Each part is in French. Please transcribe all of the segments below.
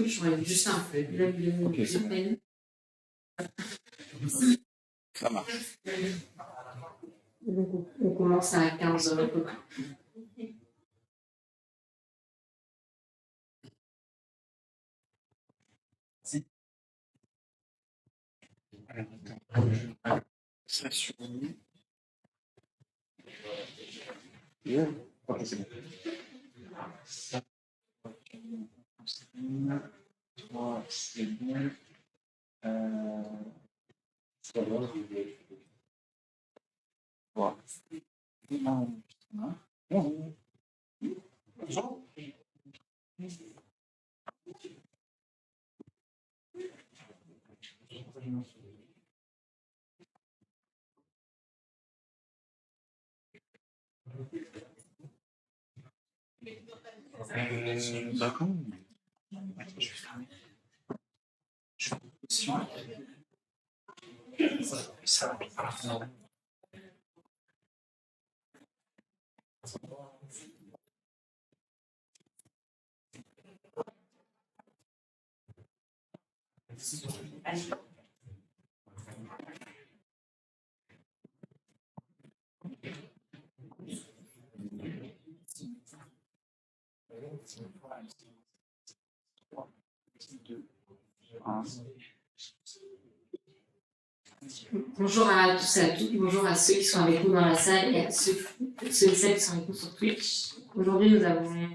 j'aurais juste un peu. Ok, c'est bon. Ça marche. Donc, on commence à 15h. Ça sur Yeah. Ok, c'est bon. Toi, c'est bon. Ça va. Voilà. Bonjour. D'accord. Attends, je vais fermer. Je suis sûr. Ça va. Bonjour à tous et à toutes, bonjour à ceux qui sont avec nous dans la salle et à ceux et celles qui sont avec nous sur Twitch. Aujourd'hui, nous avons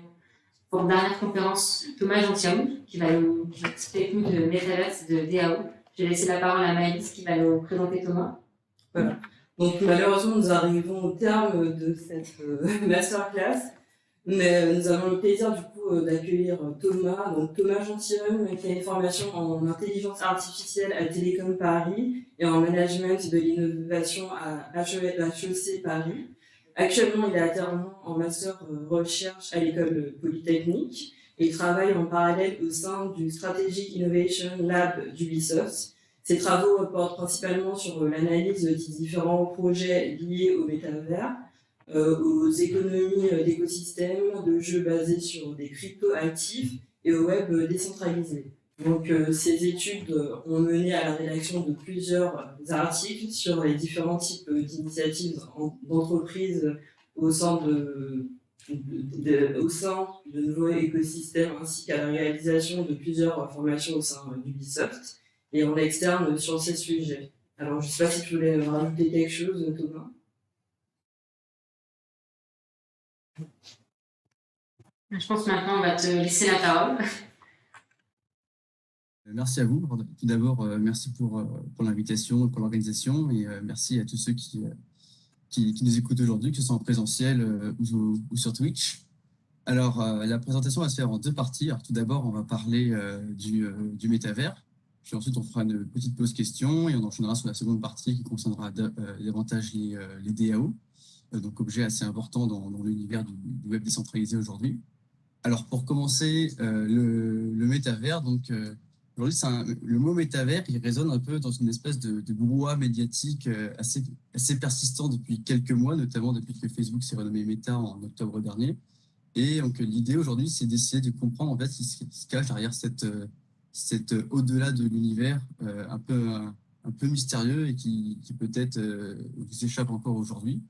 pour dernière conférence Thomas Gentilhomme qui va nous expliquer de Metaverse et de DAO. Je vais laisser la parole à Maëlys qui va nous présenter Thomas. Voilà. Donc malheureusement, nous arrivons au terme de cette masterclass. Mais nous avons le plaisir du coup d'accueillir Thomas, donc Thomas Gentilhomme, qui a une formation en intelligence artificielle à Télécom Paris et en management de l'innovation à HEC Paris. Actuellement, il est alternant en master recherche à l'école polytechnique et il travaille en parallèle au sein du Strategic Innovation Lab d'Ubisoft. Ses travaux portent principalement sur l'analyse des différents projets liés au métavers, aux économies d'écosystèmes, de jeux basés sur des crypto-actifs et au web décentralisé. Donc, ces études ont mené à la rédaction de plusieurs articles sur les différents types d'initiatives d'entreprises au sein au sein de nouveaux écosystèmes ainsi qu'à la réalisation de plusieurs formations au sein d'Ubisoft et en externe sur ces sujets. Alors, je ne sais pas si tu voulais rajouter quelque chose, Thomas. Je pense que maintenant, on va te laisser la parole. Merci à vous. Tout d'abord, merci pour l'invitation, pour l'organisation et merci à tous ceux qui nous écoutent aujourd'hui, que ce soit en présentiel ou sur Twitch. Alors, la présentation va se faire en deux parties. Alors, tout d'abord, on va parler du métavers. Puis ensuite, on fera une petite pause question et on enchaînera sur la seconde partie qui concernera davantage les DAO, donc objet assez important dans l'univers du web décentralisé aujourd'hui. Alors, pour commencer, le métavers, donc aujourd'hui, le mot métavers, il résonne un peu dans une espèce de brouhaha médiatique assez persistant depuis quelques mois, notamment depuis que Facebook s'est renommé Meta en octobre dernier. Et donc, l'idée aujourd'hui, c'est d'essayer de comprendre en fait ce qui se cache derrière cette au-delà de l'univers un peu mystérieux et qui peut-être vous échappe encore aujourd'hui.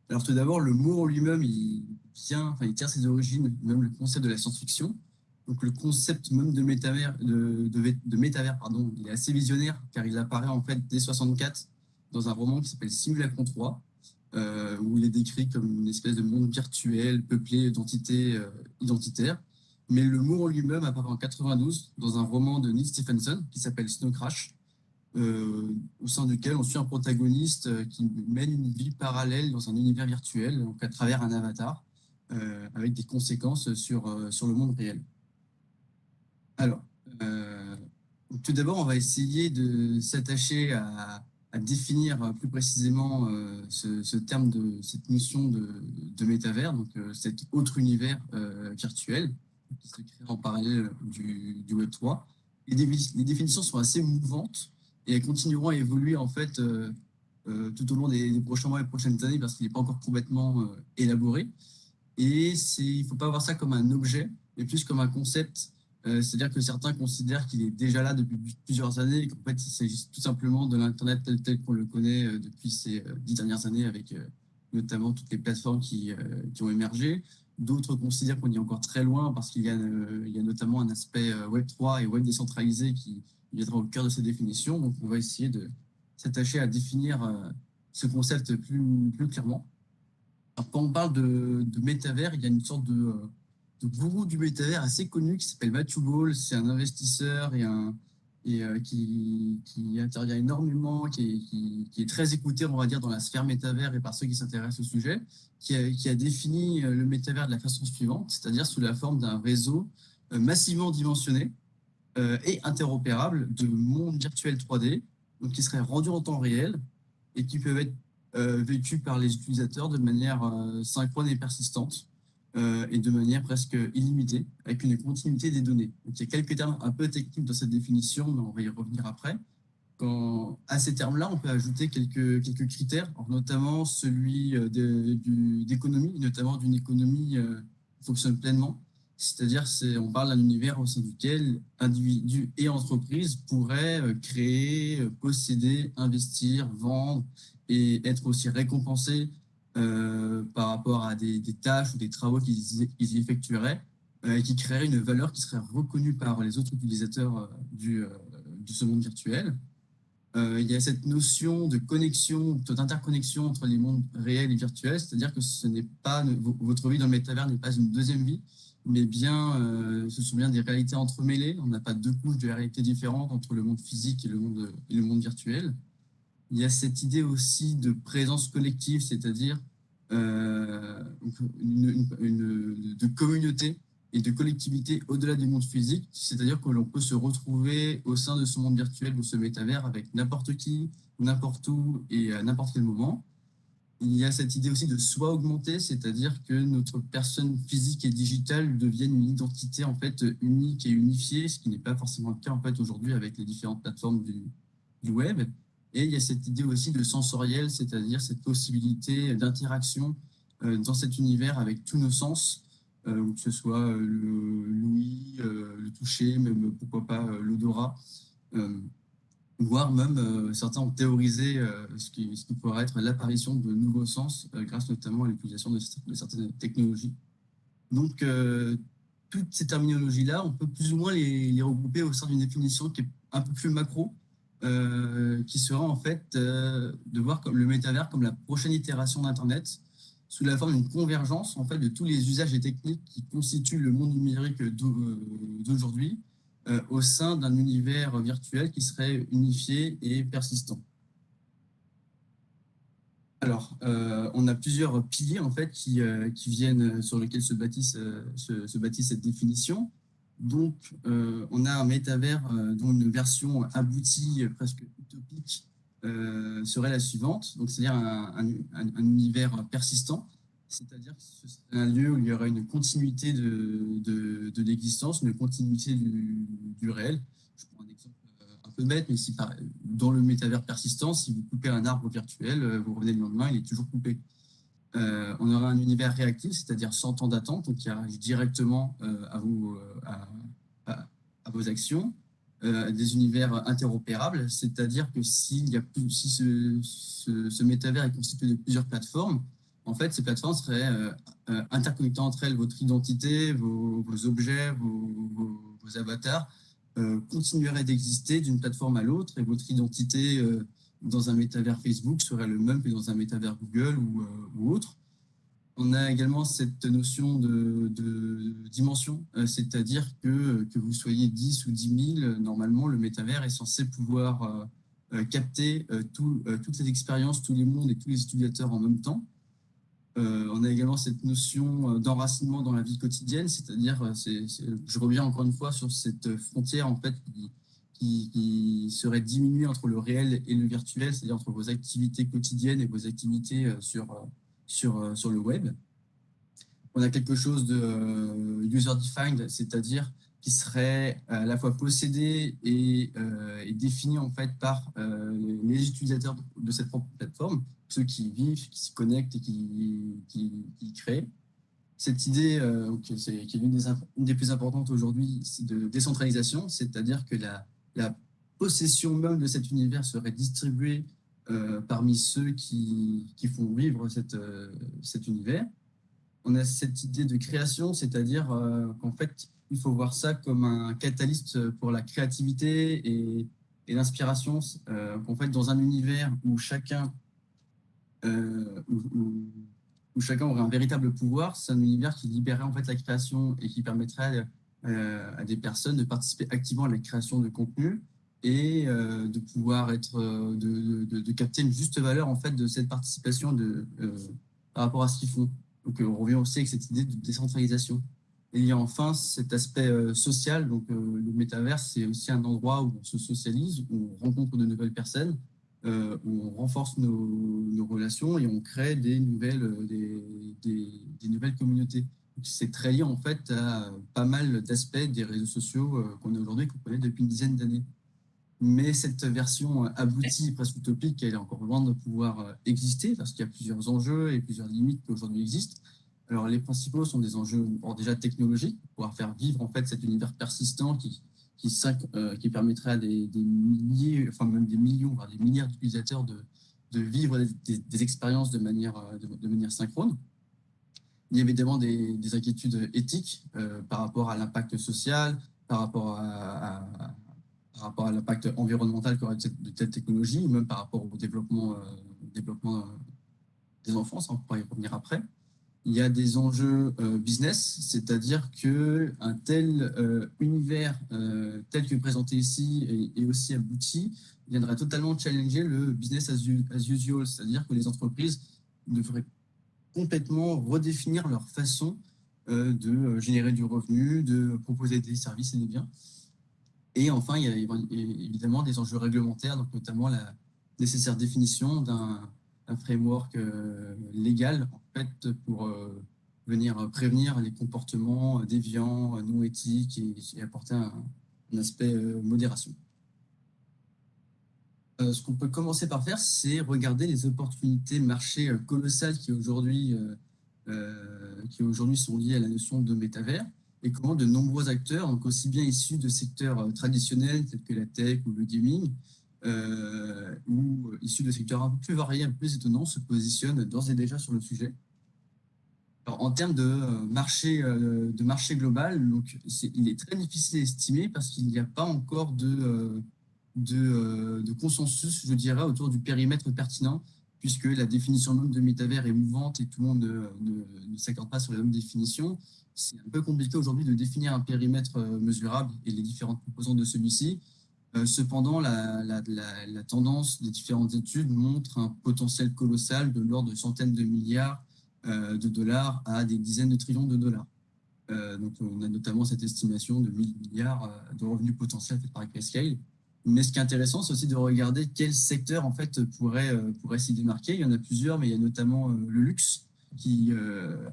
Alors tout d'abord, le mot en lui-même, il tient ses origines, même le concept de la science-fiction. Donc le concept même de métavers, pardon, il est assez visionnaire car il apparaît en fait dès 64 dans un roman qui s'appelle Simulacron 3, où il est décrit comme une espèce de monde virtuel peuplé d'entités identitaires. Mais le mot en lui-même apparaît en 92 dans un roman de Neil Stephenson qui s'appelle Snow Crash, au sein duquel on suit un protagoniste qui mène une vie parallèle dans un univers virtuel, donc à travers un avatar, avec des conséquences sur le monde réel. Alors, tout d'abord, on va essayer de s'attacher à définir plus précisément ce terme cette notion de métavers, donc cet autre univers virtuel qui se crée en parallèle du Web 3. Les définitions sont assez mouvantes et elles continueront à évoluer en fait tout au long des prochains mois et prochaines années parce qu'il n'est pas encore complètement élaboré. Et il ne faut pas voir ça comme un objet, mais plus comme un concept C'est-à-dire que certains considèrent qu'il est déjà là depuis plusieurs années et qu'en fait, il s'agit tout simplement de l'Internet tel qu'on le connaît depuis ces 10 dernières années avec notamment toutes les plateformes qui ont émergé. D'autres considèrent qu'on est encore très loin parce il y a notamment un aspect Web3 et Web décentralisé qui viendra au cœur de ces définitions. Donc, on va essayer de s'attacher à définir ce concept plus clairement. Alors, quand on parle de métavers, il y a une sorte de gourou du métavers assez connu qui s'appelle Matthew Ball. C'est un investisseur qui intervient énormément, qui est très écouté, on va dire, dans la sphère métavers et par ceux qui s'intéressent au sujet, qui a défini le métavers de la façon suivante, c'est-à-dire sous la forme d'un réseau massivement dimensionné et interopérable de mondes virtuels 3D, donc qui seraient rendus en temps réel et qui peuvent être vécus par les utilisateurs de manière synchrone et persistante et de manière presque illimitée, avec une continuité des données. Donc, il y a quelques termes un peu techniques dans cette définition, mais on va y revenir après. À ces termes-là, on peut ajouter quelques critères, notamment celui d'économie, notamment d'une économie qui fonctionne pleinement. C'est-à-dire, on parle d'un univers au sein duquel individus et entreprises pourraient créer, posséder, investir, vendre et être aussi récompensés par rapport à des tâches ou des travaux qu'ils y effectueraient et qui créeraient une valeur qui serait reconnue par les autres utilisateurs de ce monde virtuel. Il y a cette notion de connexion, d'interconnexion entre les mondes réels et virtuels, c'est-à-dire que votre vie dans le métavers n'est pas une deuxième vie, mais bien, ce sont bien des réalités entremêlées. On n'a pas deux couches de réalités différentes entre le monde physique et le monde virtuel. Il y a cette idée aussi de présence collective, c'est-à-dire de communauté et de collectivité au-delà du monde physique, c'est-à-dire que l'on peut se retrouver au sein de ce monde virtuel, de ce métavers, avec n'importe qui, n'importe où et à n'importe quel moment. Il y a cette idée aussi de soi augmenté, c'est-à-dire que notre personne physique et digitale devienne une identité en fait unique et unifiée, ce qui n'est pas forcément le cas en fait aujourd'hui avec les différentes plateformes du web. Et il y a cette idée aussi de sensoriel, c'est-à-dire cette possibilité d'interaction dans cet univers avec tous nos sens, que ce soit l'ouïe, le toucher, même pourquoi pas l'odorat, voire même certains ont théorisé ce qui pourrait être l'apparition de nouveaux sens grâce notamment à l'utilisation de certaines technologies. Donc, toutes ces terminologies-là, on peut plus ou moins les regrouper au sein d'une définition qui est un peu plus macro, qui sera en fait de voir comme le métavers comme la prochaine itération d'Internet sous la forme d'une convergence en fait de tous les usages et techniques qui constituent le monde numérique d'aujourd'hui au sein d'un univers virtuel qui serait unifié et persistant. Alors, on a plusieurs piliers en fait qui viennent sur lesquels se bâtit cette définition. Donc, on a un métavers dont une version aboutie, presque utopique, serait la suivante. Donc, c'est-à-dire un univers persistant, c'est-à-dire que ce serait un lieu où il y aurait une continuité de l'existence, une continuité du réel. Je prends un exemple un peu bête, mais dans le métavers persistant, si vous coupez un arbre virtuel, vous revenez le lendemain, il est toujours coupé. On aura un univers réactif, c'est-à-dire sans temps d'attente, donc qui arrive directement à vos actions. Des univers interopérables, c'est-à-dire que si ce métavers est constitué de plusieurs plateformes, en fait, ces plateformes seraient interconnectées entre elles. Votre identité, vos objets, vos avatars continueraient d'exister d'une plateforme à l'autre et votre identité dans un métavers Facebook serait le même que dans un métavers Google ou autre. On a également cette notion de dimension, c'est-à-dire que vous soyez 10 ou 10 000, normalement, le métavers est censé pouvoir capter toutes les expériences, tous les mondes et tous les utilisateurs en même temps. On a également cette notion d'enracinement dans la vie quotidienne, c'est-à-dire, je reviens encore une fois sur cette frontière en fait qui serait diminuée entre le réel et le virtuel, c'est-à-dire entre vos activités quotidiennes et vos activités sur le web. On a quelque chose de user-defined, c'est-à-dire qui serait à la fois possédé et défini en fait par les utilisateurs de cette propre plateforme, ceux qui y vivent, qui s'y connectent et qui créent. Cette idée, qui est une des plus importantes aujourd'hui, c'est de décentralisation, c'est-à-dire que la possession même de cet univers serait distribuée parmi ceux qui font vivre cet univers. On a cette idée de création, c'est-à-dire qu'en fait, il faut voir ça comme un catalyste pour la créativité et l'inspiration. Qu'en fait, dans un univers où chacun où chacun aurait un véritable pouvoir, c'est un univers qui libérerait en fait la création et qui permettrait à des personnes de participer activement à la création de contenu et de pouvoir de capter une juste valeur en fait de cette participation par rapport à ce qu'ils font. Donc on revient aussi avec cette idée de décentralisation. Et il y a enfin cet aspect social. Donc le métaverse, c'est aussi un endroit où on se socialise, où on rencontre de nouvelles personnes, où on renforce nos relations et on crée des nouvelles communautés. C'est très lié en fait à pas mal d'aspects des réseaux sociaux qu'on a aujourd'hui, qu'on connaît depuis une dizaine d'années. Mais cette version aboutie, presque utopique, elle est encore loin de pouvoir exister parce qu'il y a plusieurs enjeux et plusieurs limites qui aujourd'hui existent. Alors les principaux sont des enjeux déjà technologiques, pour pouvoir faire vivre en fait cet univers persistant qui permettrait à des milliers, enfin même des millions, voire des milliards d'utilisateurs de vivre des expériences de manière synchrone. Il y a évidemment des inquiétudes éthiques par rapport à l'impact social, par rapport à l'impact environnemental qu'aurait de telles technologies, ou même par rapport au développement des enfants, ça on pourra y revenir après. Il y a des enjeux business, c'est-à-dire qu'un tel univers tel que présenté ici et aussi abouti viendrait totalement challenger le business as usual, c'est-à-dire que les entreprises devraient complètement redéfinir leur façon de générer du revenu, de proposer des services et des biens. Et enfin, il y a évidemment des enjeux réglementaires, donc notamment la nécessaire définition d'un framework légal en fait, pour venir prévenir les comportements déviants, non éthiques et apporter un aspect modération. Ce qu'on peut commencer par faire, c'est regarder les opportunités marché colossales qui aujourd'hui sont liées à la notion de métavers et comment de nombreux acteurs, donc aussi bien issus de secteurs traditionnels tels que la tech ou le gaming, ou issus de secteurs un peu plus variés, un peu plus étonnants, se positionnent d'ores et déjà sur le sujet. Alors, en termes de marché global, donc, il est très difficile à estimer parce qu'il n'y a pas encore de consensus, je dirais, autour du périmètre pertinent, puisque la définition même de métavers est mouvante et tout le monde ne s'accorde pas sur la même définition. C'est un peu compliqué aujourd'hui de définir un périmètre mesurable et les différentes composantes de celui-ci. Cependant, la tendance des différentes études montre un potentiel colossal de l'ordre de centaines de milliards de dollars à des dizaines de trillions de dollars. Donc, on a notamment cette estimation de 1000 milliards de revenus potentiels faits par Grayscale. Mais ce qui est intéressant, c'est aussi de regarder quel secteur en fait pourrait s'y démarquer. Il y en a plusieurs, mais il y a notamment le luxe,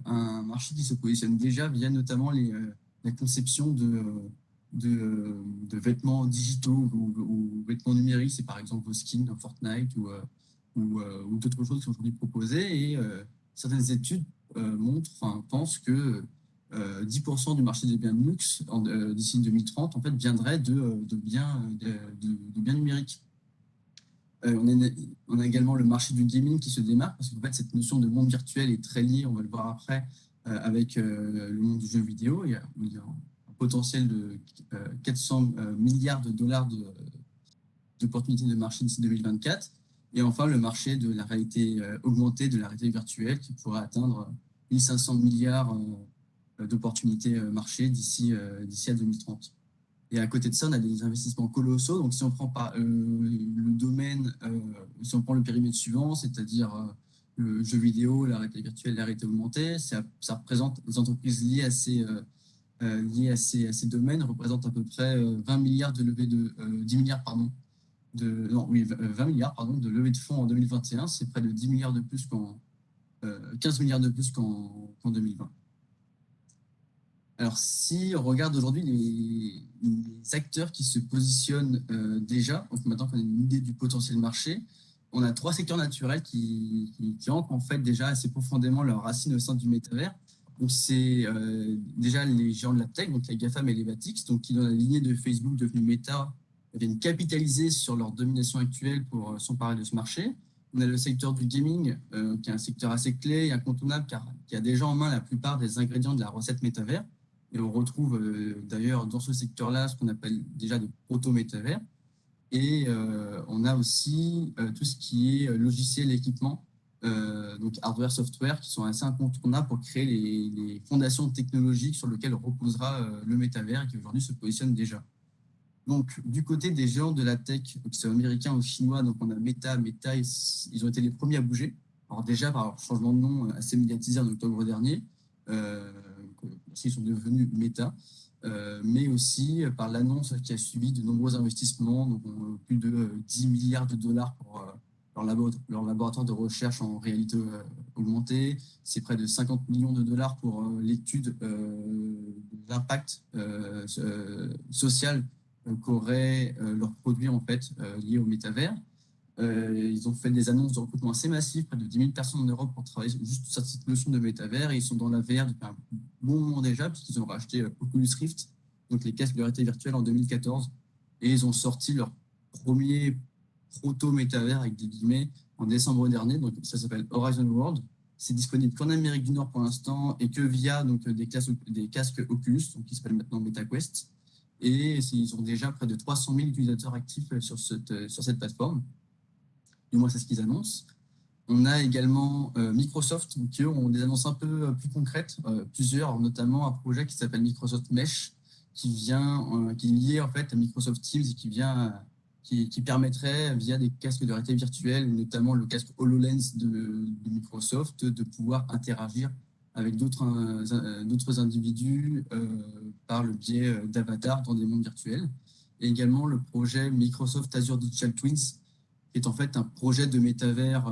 un marché qui se positionne déjà via notamment la conception de vêtements digitaux ou vêtements numériques. C'est par exemple vos skins dans Fortnite ou d'autres choses qui sont aujourd'hui proposées. Et certaines études pensent que 10% du marché des biens de luxe d'ici 2030 en fait, viendrait de biens numériques. On a également le marché du gaming qui se démarque parce qu'en fait, cette notion de monde virtuel est très liée, on va le voir après, avec le monde du jeu vidéo. Il y a un potentiel de 400 milliards de dollars d'opportunités de marché d'ici 2024. Et enfin, le marché de la réalité augmentée, de la réalité virtuelle qui pourrait atteindre 1500 milliards d'opportunités marché d'ici à 2030. Et à côté de ça, on a des investissements colossaux. Donc, si on prend le domaine, si on prend le périmètre suivant, c'est-à-dire le jeu vidéo, la réalité virtuelle, la réalité augmentée, ça représente les entreprises liées à ces domaines représentent à peu près 20 milliards de levée 10 milliards, pardon, 20 milliards pardon, de levée de fonds en 2021. C'est près de 10 milliards de plus 15 milliards de plus qu'en 2020. Alors, si on regarde aujourd'hui les acteurs qui se positionnent déjà, donc maintenant qu'on a une idée du potentiel marché, on a 3 secteurs naturels qui ancrent en fait déjà assez profondément leurs racines au sein du métavers. Donc, c'est déjà les géants de la tech, donc les GAFAM et les VATIX, donc qui dans la lignée de Facebook devenue Meta, viennent capitaliser sur leur domination actuelle pour s'emparer de ce marché. On a le secteur du gaming, qui est un secteur assez clé et incontournable, car qui a déjà en main la plupart des ingrédients de la recette métavers. Et on retrouve d'ailleurs dans ce secteur-là ce qu'on appelle déjà des proto-métavers. Et on a aussi tout ce qui est logiciel et équipement, donc hardware, software, qui sont assez incontournables pour créer les fondations technologiques sur lesquelles reposera le métavers et qui aujourd'hui se positionne déjà. Donc, du côté des géants de la tech, qu'ils soient américains ou chinois, donc on a Meta, ils ont été les premiers à bouger. Alors déjà, par leur changement de nom assez médiatisé en octobre dernier, ils sont devenus Meta, mais aussi par l'annonce qui a suivi de nombreux investissements, donc plus de 10 milliards de dollars pour leur laboratoire de recherche en réalité augmentée. C'est près de 50 millions de dollars pour l'étude de l'impact social qu'auraient leurs produits en fait liés au métavers. Ils ont fait des annonces de recrutement assez massives, près de 10 000 personnes en Europe pour travailler juste sur cette notion de métavers, et ils sont dans la VR depuis un bon moment déjà, puisqu'ils ont racheté Oculus Rift, donc les casques de réalité virtuelle en 2014, et ils ont sorti leur premier proto-métavers avec des guillemets en décembre dernier, donc ça s'appelle Horizon World. C'est disponible qu'en Amérique du Nord pour l'instant et que via donc, des casques Oculus, donc qui s'appellent maintenant MetaQuest. Et ils ont déjà près de 300 000 utilisateurs actifs sur cette plateforme. Du moins, c'est ce qu'ils annoncent. On a également Microsoft, qui eux ont des annonces un peu plus concrètes, plusieurs, notamment un projet qui s'appelle Microsoft Mesh, qui est lié en fait à Microsoft Teams et qui permettrait, via des casques de réalité virtuelle, notamment le casque HoloLens de Microsoft, de pouvoir interagir avec d'autres individus par le biais d'avatars dans des mondes virtuels. Et également le projet Microsoft Azure Digital Twins, qui est en fait un projet de métavers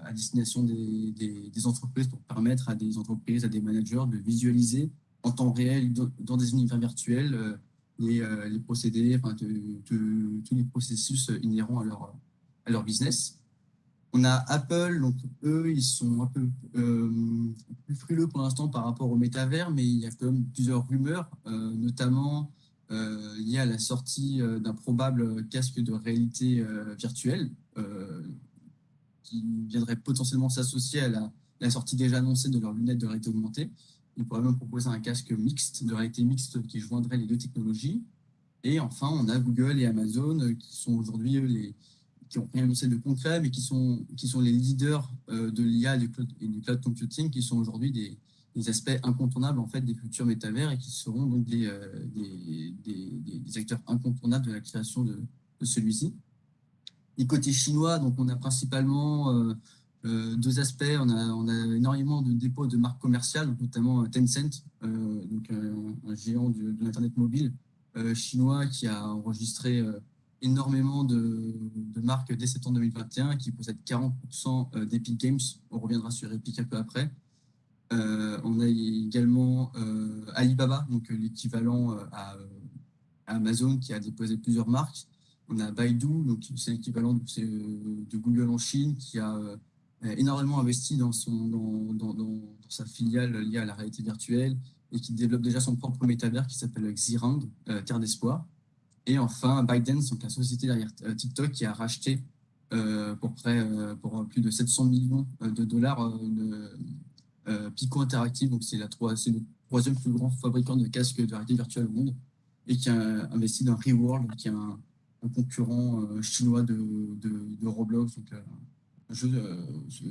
à destination des entreprises pour permettre à des entreprises, à des managers de visualiser en temps réel dans des univers virtuels les procédés, enfin, tous les processus inhérents à leur business. On a Apple, donc eux, ils sont un peu plus frileux pour l'instant par rapport au métavers, mais il y a quand même plusieurs rumeurs, notamment liées à la sortie d'un probable casque de réalité virtuelle qui viendrait potentiellement s'associer à la sortie déjà annoncée de leurs lunettes de réalité augmentée. Ils pourraient même proposer un casque mixte, de réalité mixte, qui joindrait les deux technologies. Et enfin, on a Google et Amazon qui sont aujourd'hui qui n'ont rien annoncé de concret, mais qui sont les leaders de l'IA et du cloud computing, qui sont aujourd'hui des aspects incontournables en fait des futurs métavers et qui seront donc des acteurs incontournables de la création de celui-ci. Et côté chinois, donc on a principalement deux aspects. On a énormément de dépôts de marques commerciales, donc notamment Tencent, donc un géant de l'internet mobile chinois qui a enregistré énormément de marques dès septembre 2021, qui possède 40% d'Epic Games. On reviendra sur Epic un peu après. On a également Alibaba, donc l'équivalent à Amazon, qui a déposé plusieurs marques. On a Baidu, donc c'est l'équivalent de Google en Chine, qui a énormément investi dans sa filiale liée à la réalité virtuelle et qui développe déjà son propre métavers qui s'appelle Xirang, Terre d'Espoir. Et enfin, ByteDance, donc la société derrière TikTok, qui a racheté pour plus de 700 millions de dollars Pico Interactive, donc c'est le troisième plus grand fabricant de casques de réalité virtuelle au monde, et qui a investi dans Reworld, qui est un concurrent chinois de Roblox, donc un jeu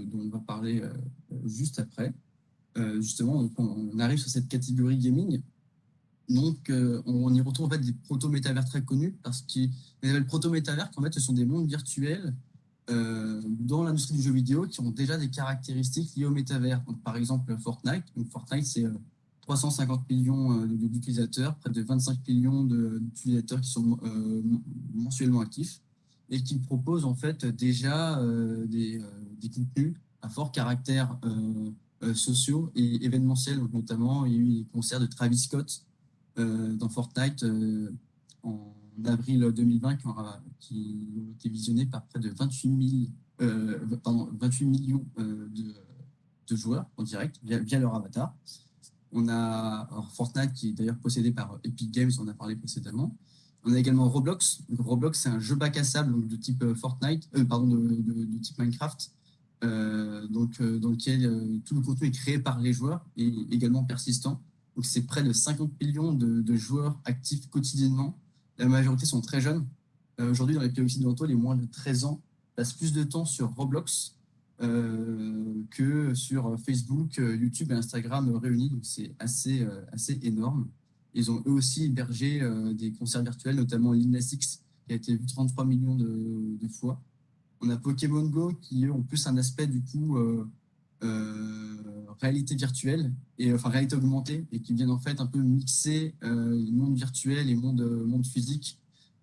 dont on va parler juste après. Justement, donc on arrive sur cette catégorie gaming. Donc, on y retrouve en fait des proto-métavers très connus, parce qu'ils appellent proto-métavers, qu'en fait, ce sont des mondes virtuels dans l'industrie du jeu vidéo qui ont déjà des caractéristiques liées au métavers. Donc, par exemple, Fortnite. Donc, Fortnite, c'est 350 millions d'utilisateurs, près de 25 millions d'utilisateurs qui sont mensuellement actifs et qui proposent en fait déjà des contenus à fort caractère sociaux et événementiels. Donc, notamment, il y a eu des concerts de Travis Scott dans Fortnite en avril 2020 qui ont été visionnés par près de 28 millions de joueurs en direct via leur avatar. On a alors, Fortnite, qui est d'ailleurs possédé par Epic Games, on en a parlé précédemment. On a également Roblox. Donc, Roblox, c'est un jeu bac à sable donc, de type Fortnite, pardon, de type Minecraft, dans lequel tout le contenu est créé par les joueurs et également persistant. Donc, c'est près de 50 millions de joueurs actifs quotidiennement. La majorité sont très jeunes. Aujourd'hui, dans les pays occidentaux, les moins de 13 ans passent plus de temps sur Roblox que sur Facebook, YouTube et Instagram réunis. Donc, c'est assez énorme. Ils ont eux aussi hébergé des concerts virtuels, notamment Lil X, qui a été vu 33 millions de fois. On a Pokémon Go, qui eux ont plus un aspect du coup réalité virtuelle, enfin réalité augmentée, et qui viennent en fait un peu mixer le monde virtuel et monde physique.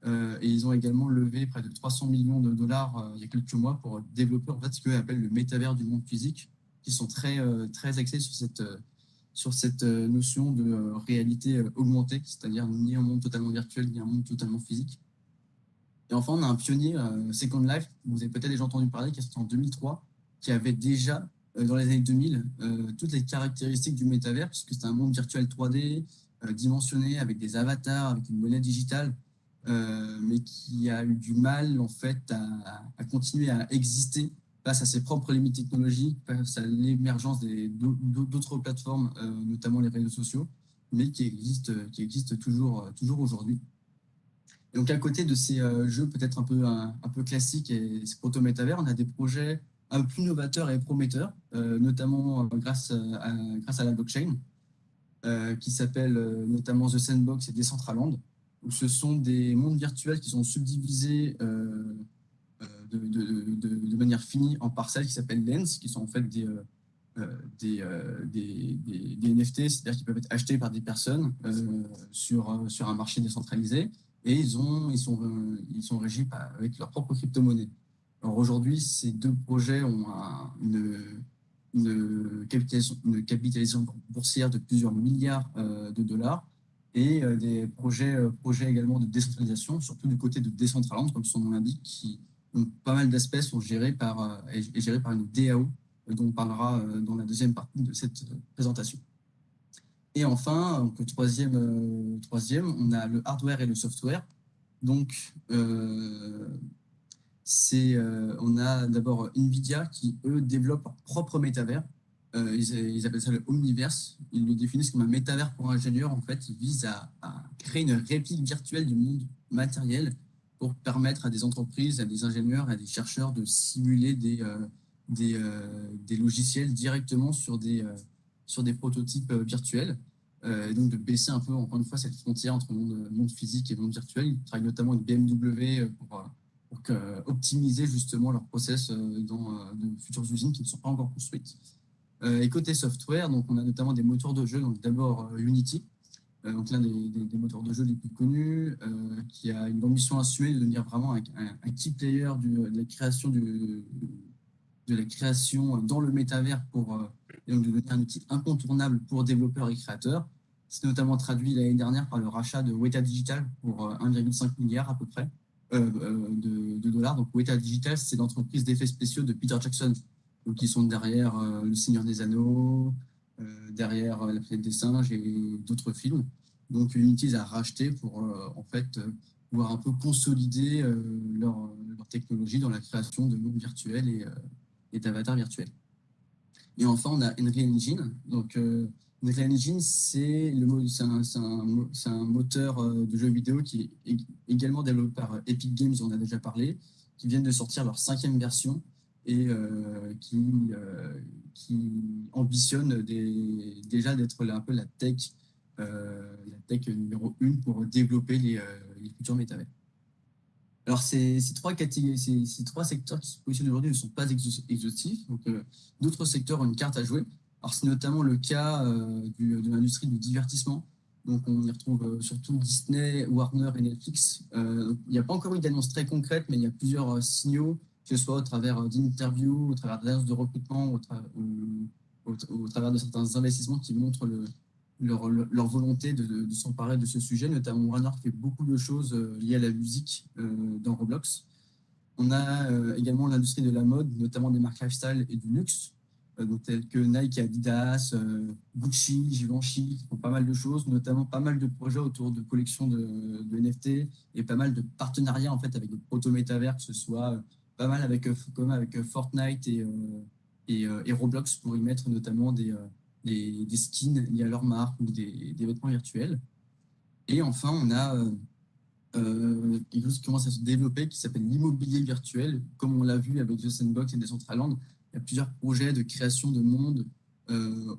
Et ils ont également levé près de 300 millions de dollars il y a quelques mois pour développer en fait ce qu'eux appellent le métavers du monde physique, qui sont très axés sur cette notion de réalité augmentée, c'est-à-dire ni un monde totalement virtuel, ni un monde totalement physique. Et enfin, on a un pionnier, Second Life, vous avez peut-être déjà entendu parler, qui est sorti en 2003, qui avait déjà, dans les années 2000, toutes les caractéristiques du métavers, puisque c'est un monde virtuel 3D, dimensionné, avec des avatars, avec une monnaie digitale, mais qui a eu du mal, en fait, à continuer à exister face à ses propres limites technologiques, face à l'émergence d'autres plateformes, notamment les réseaux sociaux, mais qui existent toujours aujourd'hui. Et donc, à côté de ces jeux peut-être un peu classiques et ces proto-métavers, on a des projets un peu plus novateurs et prometteurs, notamment grâce à la blockchain, qui s'appellent notamment The Sandbox et Decentraland, où ce sont des mondes virtuels qui sont subdivisés de manière finie en parcelles qui s'appellent lens, qui sont en fait des NFT, c'est-à-dire qu'ils peuvent être achetés par des personnes sur un marché décentralisé, et ils sont régis avec leur propre crypto-monnaie. Alors aujourd'hui, ces deux projets ont une capitalisation boursière de plusieurs milliards de dollars, et des projets également de décentralisation, surtout du côté de Decentraland, comme son nom l'indique, qui donc, pas mal d'aspects sont gérés par une DAO, dont on parlera dans la deuxième partie de cette présentation. Et enfin, donc, troisième, on a le hardware et le software. Donc, on a d'abord NVIDIA qui, eux, développent leur propre métavers. Ils appellent ça le Omniverse. Ils le définissent comme un métavers pour ingénieurs. En fait, ils visent à créer une réplique virtuelle du monde matériel pour permettre à des entreprises, à des ingénieurs, à des chercheurs de simuler des logiciels directement sur des prototypes virtuels. Donc de baisser un peu, encore une fois, cette frontière entre monde physique et monde virtuel. Ils travaillent notamment avec BMW pour optimiser justement leur process dans de futures usines qui ne sont pas encore construites. Et côté software, donc on a notamment des moteurs de jeu, donc d'abord Unity, donc l'un des moteurs de jeu les plus connus, qui a une ambition assumée de devenir vraiment un key player de la création dans le métavers et donc de devenir un outil incontournable pour développeurs et créateurs. C'est notamment traduit l'année dernière par le rachat de Weta Digital pour 1,5 milliard à peu près de dollars. Donc Weta Digital, c'est l'entreprise d'effets spéciaux de Peter Jackson, donc qui sont derrière Le Seigneur des Anneaux, derrière La Planète des Singes et d'autres films. Donc Unity les a rachetés pour en fait pouvoir un peu consolider leur technologie dans la création de mondes virtuels et d'avatars virtuels. Et enfin, on a Unreal Engine. Donc, Unreal Engine, c'est un moteur de jeux vidéo qui est également développé par Epic Games, on en a déjà parlé, qui viennent de sortir leur 5e version et qui ambitionne déjà d'être un peu la tech numéro 1 pour développer les futurs métavers. Alors, ces trois secteurs qui se positionnent aujourd'hui ne sont pas exhaustifs. Donc, d'autres secteurs ont une carte à jouer. Alors, c'est notamment le cas de l'industrie du divertissement. Donc, on y retrouve surtout Disney, Warner et Netflix. Il n'y a pas encore eu d'annonce très concrète, mais il y a plusieurs signaux, que ce soit au travers d'interviews, au travers d'annonces de recrutement, au travers de certains investissements qui montrent leur volonté de s'emparer de ce sujet. Notamment, Warner fait beaucoup de choses liées à la musique dans Roblox. On a également l'industrie de la mode, notamment des marques lifestyle et du luxe. donc tels que Nike, Adidas, Gucci, Givenchy, qui font pas mal de choses, notamment pas mal de projets autour de collections de NFT et pas mal de partenariats en fait avec des proto-métavers, que ce soit pas mal comme avec Fortnite et Roblox pour y mettre notamment des skins liés à leur marque ou des vêtements virtuels. Et enfin, on a quelque chose qui commence à se développer qui s'appelle l'immobilier virtuel. Comme on l'a vu avec The Sandbox et Decentraland, il y a plusieurs projets de création de mondes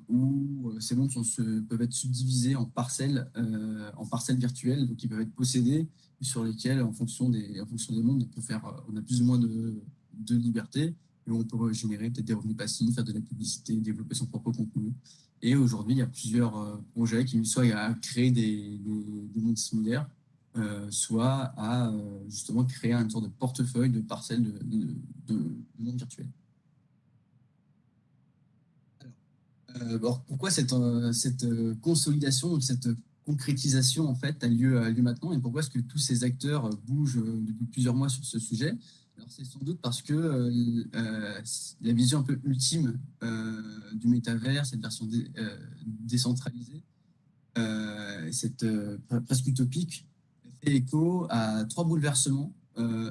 où ces mondes peuvent être subdivisés en parcelles virtuelles, donc ils peuvent être possédés, sur lesquels, en fonction des mondes, on a plus ou moins de liberté, et on peut générer peut-être des revenus passifs, faire de la publicité, développer son propre contenu. Et aujourd'hui, il y a plusieurs projets qui soit à créer des mondes similaires, soit à justement créer une sorte de portefeuille de parcelles de monde virtuel. Alors, pourquoi cette consolidation, cette concrétisation en fait a lieu maintenant, et pourquoi est-ce que tous ces acteurs bougent depuis plusieurs mois sur ce sujet? Alors c'est sans doute parce que la vision un peu ultime du métavers, cette version décentralisée, presque utopique, fait écho à trois bouleversements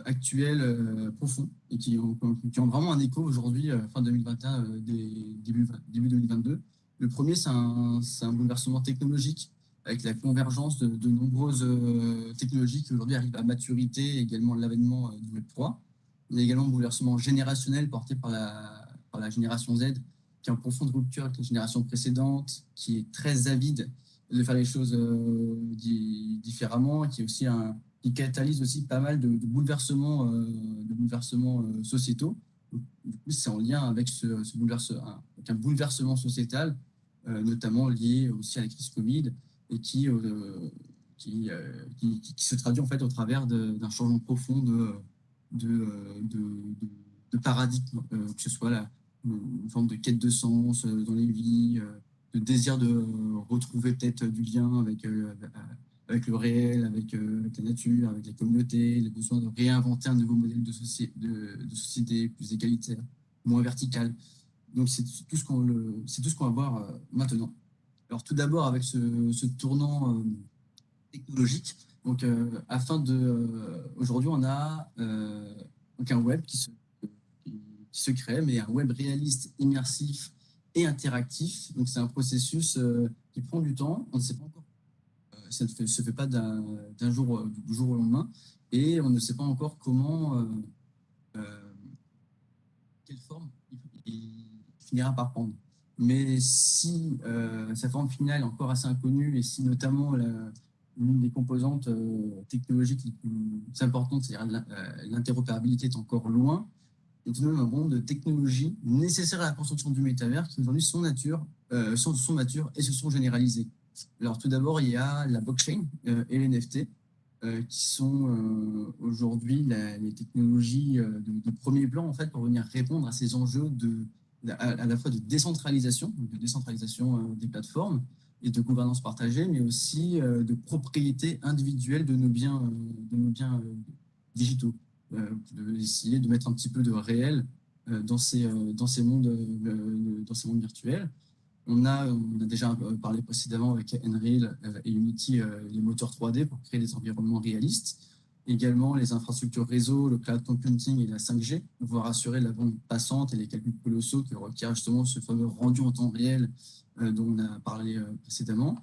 actuels profonds et qui ont vraiment un écho aujourd'hui, fin 2021, début 2022. Le premier, c'est un bouleversement technologique avec la convergence de nombreuses technologies qui aujourd'hui arrivent à maturité, et également l'avènement du Web3. Il y a également un bouleversement générationnel porté par la génération Z, qui est en profonde rupture avec la génération précédente, qui est très avide de faire les choses différemment, qui catalyse aussi pas mal de bouleversements, sociétaux. Donc, du coup, c'est en lien avec avec un bouleversement sociétal, notamment lié aussi à la crise Covid, et qui se traduit en fait au travers d'un changement profond de, de paradigme, que ce soit une forme de quête de sens dans les vies, le désir de retrouver peut-être du lien avec le réel, avec la nature, avec la communauté, le besoin de réinventer un nouveau modèle de société plus égalitaire, moins vertical. Donc c'est tout ce qu'on va voir maintenant. Alors tout d'abord avec ce tournant technologique. Donc aujourd'hui on a donc un web qui se crée, mais un web réaliste, immersif et interactif. Donc c'est un processus qui prend du temps. On ne sait pas encore. Ça ne se fait pas du jour au lendemain, et on ne sait pas encore quelle forme il finira par prendre. Mais si sa forme finale est encore assez inconnue, et si notamment l'une des composantes technologiques les plus importantes, c'est-à-dire l'interopérabilité, est encore loin, il y a tout de même un bon nombre de technologies nécessaires à la construction du métavers qui aujourd'hui sont matures et se sont généralisées. Alors tout d'abord, il y a la blockchain et les NFT qui sont aujourd'hui les technologies de premier plan en fait pour venir répondre à ces enjeux à la fois de décentralisation, des plateformes et de gouvernance partagée, mais aussi de propriété individuelle de nos biens digitaux. Essayer de mettre un petit peu de réel dans ces mondes virtuels. On a déjà parlé précédemment avec Unreal et Unity, les moteurs 3D pour créer des environnements réalistes. Également, les infrastructures réseau, le cloud computing et la 5G pour pouvoir assurer la bande passante et les calculs colossaux qui requièrent justement ce fameux rendu en temps réel dont on a parlé précédemment.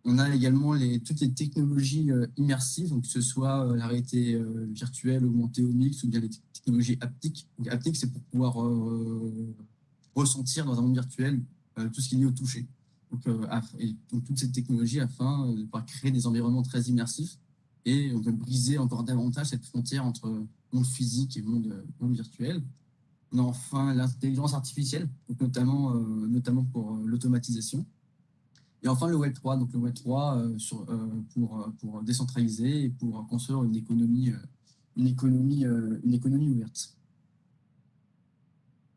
On a également toutes les technologies immersives, donc que ce soit la réalité virtuelle, augmentée ou mixte, ou bien les technologies haptiques. Donc, haptique, c'est pour pouvoir ressentir dans un monde virtuel tout ce qui est lié au toucher. Donc toute cette technologie afin de pouvoir créer des environnements très immersifs et de briser encore davantage cette frontière entre monde physique et monde virtuel. On a enfin l'intelligence artificielle, donc notamment pour l'automatisation. Et enfin le Web3, donc le Web3 pour décentraliser et pour construire une économie ouverte.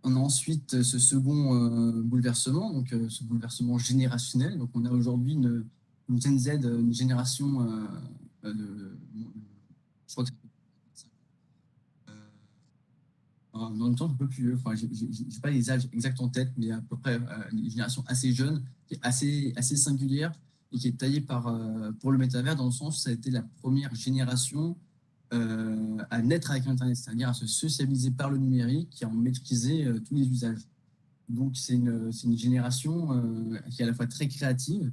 On a ensuite ce second bouleversement, donc ce bouleversement générationnel. Donc on a aujourd'hui une Gen Z, une génération je crois que en même temps un peu plus vieux. Enfin, j'ai pas les âges exacts en tête, mais à peu près une génération assez jeune, qui est assez singulière et qui est taillée pour le métavers dans le sens où ça a été la première génération à naître avec Internet, c'est-à-dire à se socialiser par le numérique et à en maîtriser tous les usages. Donc, c'est une génération qui est à la fois très créative,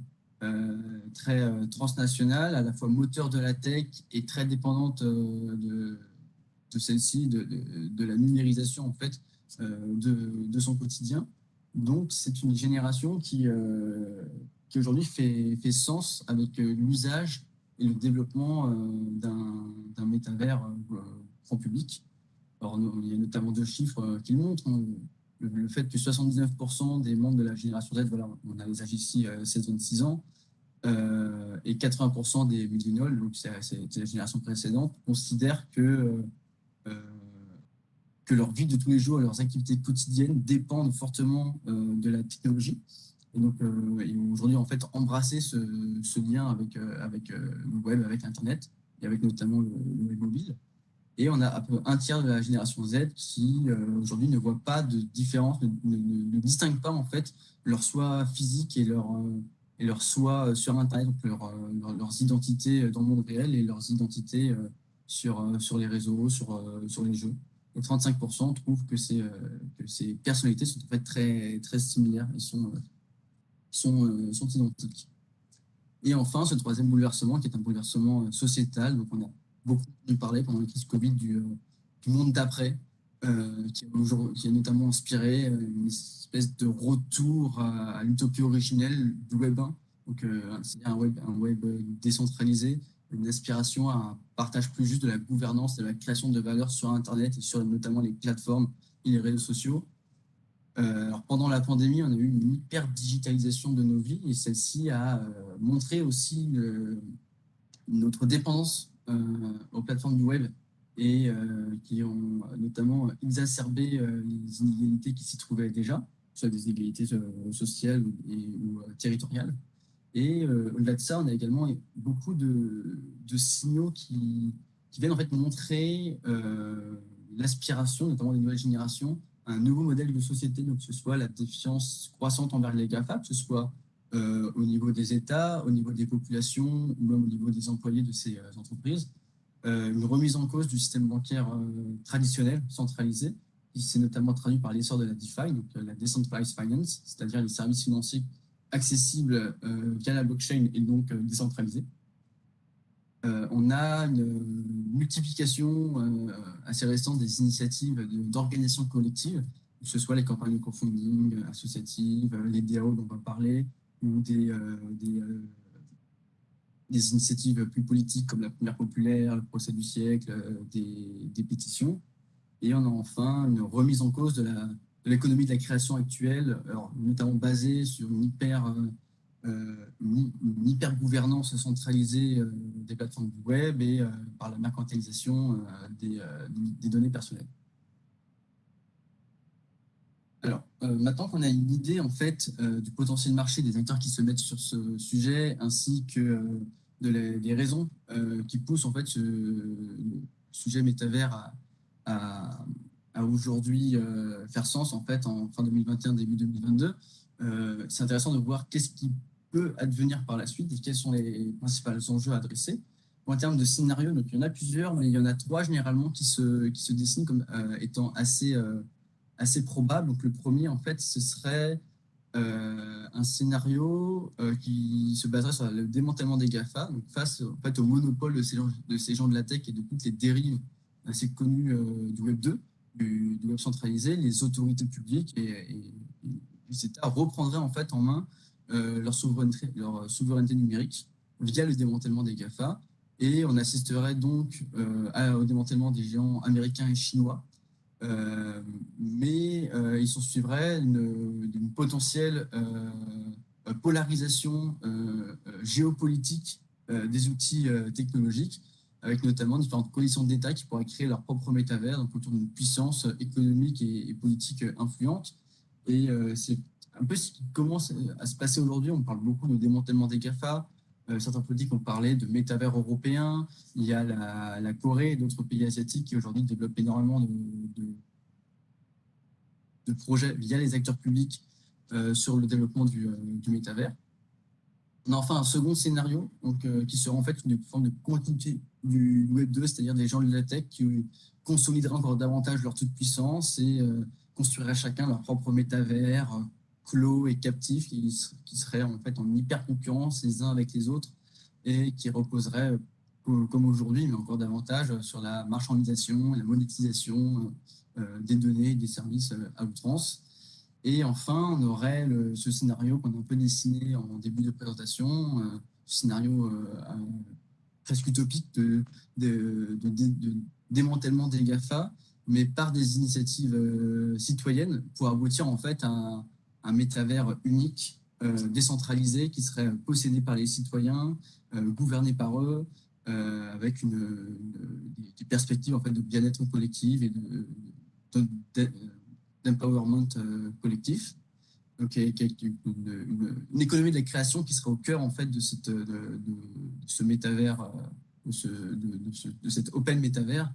très transnationale, à la fois moteur de la tech et très dépendante de celle-ci, de la numérisation en fait de son quotidien. Donc, c'est une génération qui aujourd'hui fait sens avec l'usage et le développement d'un métavers grand public. Alors, il y a notamment deux chiffres qui le montrent, hein. Le fait que 79% des membres de la génération Z, voilà, on a les âges ici, 16-26 ans, et 80% des millennials, donc c'est la génération précédente, considèrent euh, que leur vie de tous les jours, leurs activités quotidiennes dépendent fortement de la technologie. Et donc, aujourd'hui, en fait, embrasser ce lien avec le web, avec Internet, et avec notamment le web mobile. Et on a à peu un tiers de la génération Z qui, aujourd'hui, ne voit pas de différence, ne distingue pas, en fait, leur soi physique et leur soi sur Internet, donc leurs identités dans le monde réel et leurs identités sur les réseaux, sur les jeux. Et 35% trouvent que ces personnalités sont en fait très, très similaires et sont identiques. Et enfin, ce troisième bouleversement, qui est un bouleversement sociétal, donc on a beaucoup entendu parler pendant la crise Covid du monde d'après, qui a notamment inspiré une espèce de retour à l'utopie originelle du Web 1, donc c'est-à-dire un web décentralisé, une aspiration à un partage plus juste de la gouvernance et de la création de valeur sur Internet et sur notamment les plateformes et les réseaux sociaux. Alors pendant la pandémie, on a eu une hyper digitalisation de nos vies et celle-ci a montré aussi notre dépendance aux plateformes du web et qui ont notamment exacerbé les inégalités qui s'y trouvaient déjà, soit des inégalités sociales ou territoriales. Et au-delà de ça, on a également beaucoup de signaux qui viennent en fait montrer l'aspiration, notamment des nouvelles générations, à un nouveau modèle de société, donc que ce soit la défiance croissante envers les GAFA, que ce soit au niveau des États, au niveau des populations, ou même au niveau des employés de ces entreprises, une remise en cause du système bancaire traditionnel, centralisé, qui s'est notamment traduit par l'essor de la DeFi, donc la Decentralized Finance, c'est-à-dire les services financiers accessibles via la blockchain et donc décentralisés. On a une multiplication assez récente des initiatives d'organisation collective, que ce soit les campagnes de crowdfunding associatives, les DAO dont on va parler, ou des initiatives plus politiques comme la Première populaire, le procès du siècle, des pétitions. Et on a enfin une remise en cause de l'économie de la création actuelle, alors, notamment basée sur une hyper gouvernance centralisée des plateformes du web et par la mercantilisation des données personnelles. Alors, maintenant qu'on a une idée en fait du potentiel marché des acteurs qui se mettent sur ce sujet, ainsi que des raisons qui poussent en fait le sujet métavers à aujourd'hui faire sens en fait en fin 2021, début 2022, c'est intéressant de voir qu'est-ce qui peut advenir par la suite et quels sont les principaux enjeux à adresser. En termes de scénarios, donc il y en a plusieurs, mais il y en a trois généralement qui se dessinent comme étant assez probable. Donc le premier, en fait, ce serait un scénario qui se baserait sur le démantèlement des GAFA, donc face en fait, au monopole de ces gens de la tech et de toutes les dérives assez connues du Web 2, du web centralisé. Les autorités publiques et les États reprendraient en fait en main leur souveraineté numérique via le démantèlement des GAFA. Et on assisterait donc au démantèlement des géants américains et chinois. Mais il s'en suivrait d'une potentielle polarisation géopolitique des outils technologiques, avec notamment différentes coalitions d'États qui pourraient créer leur propre métavers, donc autour d'une puissance économique et politique influente. Et c'est un peu ce qui commence à se passer aujourd'hui. On parle beaucoup de démantèlement des GAFA. Certains politiques ont parlé de métavers européen. Il y a la Corée et d'autres pays asiatiques qui aujourd'hui développent énormément de projets via les acteurs publics sur le développement du métavers. On a enfin un second scénario donc, qui sera en fait une forme de continuité du Web 2, c'est-à-dire des gens de la tech qui consolideraient encore davantage leur toute-puissance et construiraient chacun leur propre métavers clos et captif qui seraient en fait en hyper-concurrence les uns avec les autres et qui reposeraient, comme aujourd'hui, mais encore davantage, sur la marchandisation, la monétisation des données et des services à outrance. Et enfin, on aurait ce scénario qu'on a un peu dessiné en début de présentation, scénario presque utopique de démantèlement des GAFA, mais par des initiatives citoyennes pour aboutir en fait à un métavers unique, décentralisé, qui serait possédé par les citoyens, gouverné par eux, avec des perspectives en fait, de bien-être collectif et d'empowerment collectif. Donc, une économie de la création qui serait au cœur en fait de ce métavers, de cet open métavers,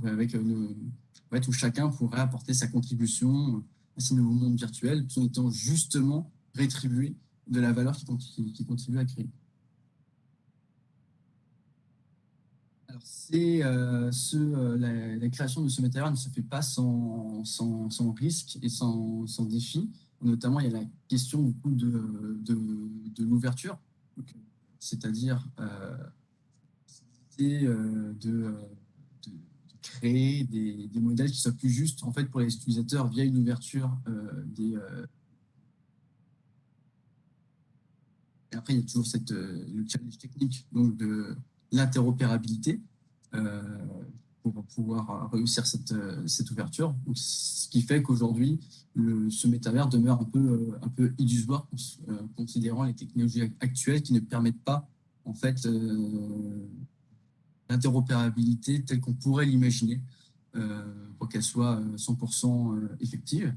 avec en fait, où chacun pourrait apporter sa contribution à ce nouveau monde virtuel, tout en étant justement rétribué de la valeur qui contribue à créer. Alors, la création de ce métavers ne se fait pas sans risque et sans défi. Notamment, il y a la question du coup de l'ouverture, c'est-à-dire de créer des modèles qui soient plus justes en fait, pour les utilisateurs via une ouverture Et après, il y a toujours le challenge technique donc de l'interopérabilité pour pouvoir réussir cette ouverture. Donc, ce qui fait qu'aujourd'hui, ce métavers demeure un peu illusoire, considérant les technologies actuelles qui ne permettent pas en fait l'interopérabilité telle qu'on pourrait l'imaginer pour qu'elle soit 100% effective.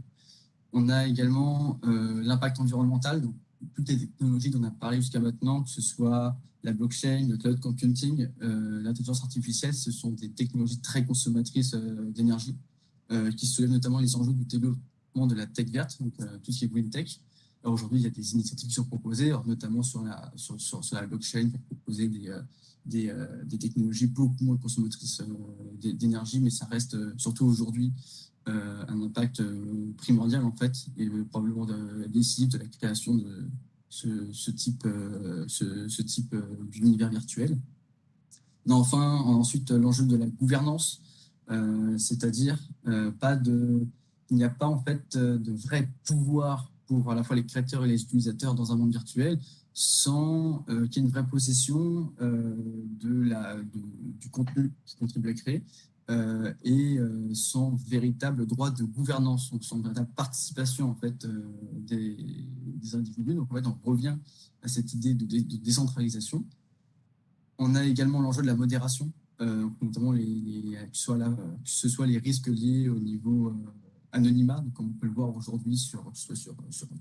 On a également l'impact environnemental, donc toutes les technologies dont on a parlé jusqu'à maintenant, que ce soit la blockchain, le cloud computing, l'intelligence artificielle, ce sont des technologies très consommatrices d'énergie qui soulèvent notamment les enjeux du développement de la tech verte, donc tout ce qui est green tech. Aujourd'hui, il y a des initiatives qui sont proposées, notamment sur la blockchain, pour proposer des technologies beaucoup moins consommatrices d'énergie, mais ça reste surtout aujourd'hui un impact primordial en fait, et probablement décisif de la création de ce type d'univers virtuel. On a enfin ensuite l'enjeu de la gouvernance, c'est-à-dire il n'y a pas en fait de vrai pouvoir pour à la fois les créateurs et les utilisateurs dans un monde virtuel sans qu'il y ait une vraie possession du contenu qui contribue à créer. Et sans véritable droit de gouvernance, donc sans véritable participation en fait, des individus. Donc en fait, on revient à cette idée de décentralisation. On a également l'enjeu de la modération, notamment que ce soit les risques liés au niveau anonymat, comme on peut le voir aujourd'hui sur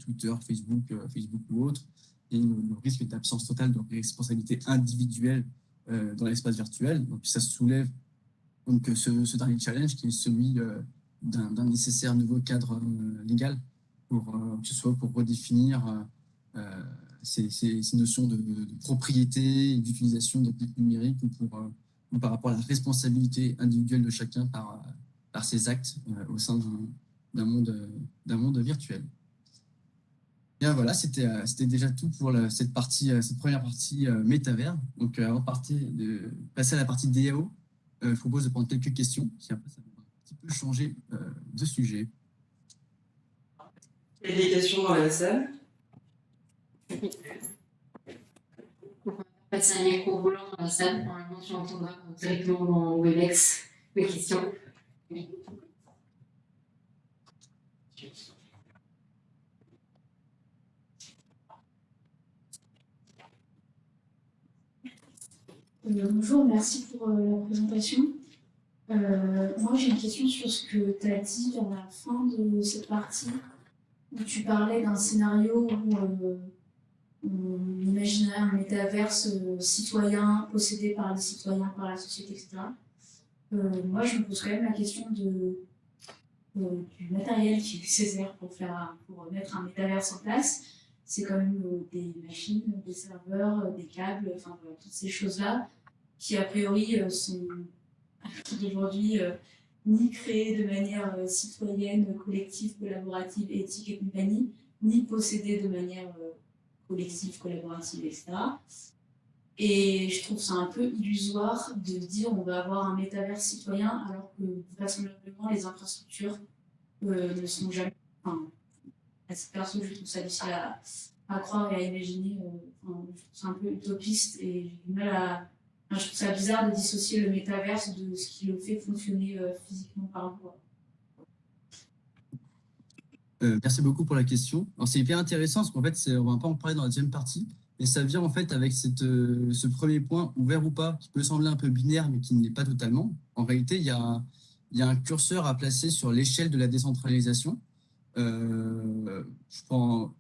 Twitter, Facebook ou autre, et le risque d'absence totale de responsabilité individuelle dans l'espace virtuel. Donc ça soulève donc ce dernier challenge qui est celui d'un nécessaire nouveau cadre légal que ce soit pour redéfinir ces notions de propriété et d'utilisation des techniques numériques ou par rapport à la responsabilité individuelle de chacun par ses actes au sein d'un monde virtuel. Bien voilà, c'était déjà tout pour cette première partie métavers. Donc avant de passer à la partie DAO, je propose de prendre quelques questions, puis après ça va un petit peu changer de sujet. Il y a des questions dans la salle? On va passer un micro roulant dans la salle, normalement tu entendras directement dans Webex les questions. Bonjour, merci pour la présentation. Moi, j'ai une question sur ce que tu as dit à la fin de cette partie, où tu parlais d'un scénario où on imaginerait un métaverse citoyen, possédé par les citoyens, par la société, etc. Moi, je me pose quand même la question de du matériel qui est nécessaire pour mettre un métaverse en place. C'est quand même des machines, des serveurs, des câbles, enfin voilà, toutes ces choses-là qui a priori sont aujourd'hui ni créées de manière citoyenne, collective, collaborative, éthique et compagnie, ni possédées de manière collective, collaborative, etc. Et je trouve ça un peu illusoire de dire on va avoir un métavers citoyen alors que vraisemblablement les infrastructures ne sont jamais. Enfin, à cette perso, je trouve ça difficile à croire et à imaginer. Enfin, je trouve ça un peu utopiste et j'ai du mal à. Enfin, je trouve ça bizarre de dissocier le métaverse de ce qui le fait fonctionner physiquement par rapport. Merci beaucoup pour la question. Alors, c'est hyper intéressant parce qu'en fait, on va pas en parler dans la deuxième partie, et ça vient en fait avec ce premier point, ouvert ou pas, qui peut sembler un peu binaire, mais qui ne l'est pas totalement. En réalité, il y a un curseur à placer sur l'échelle de la décentralisation. En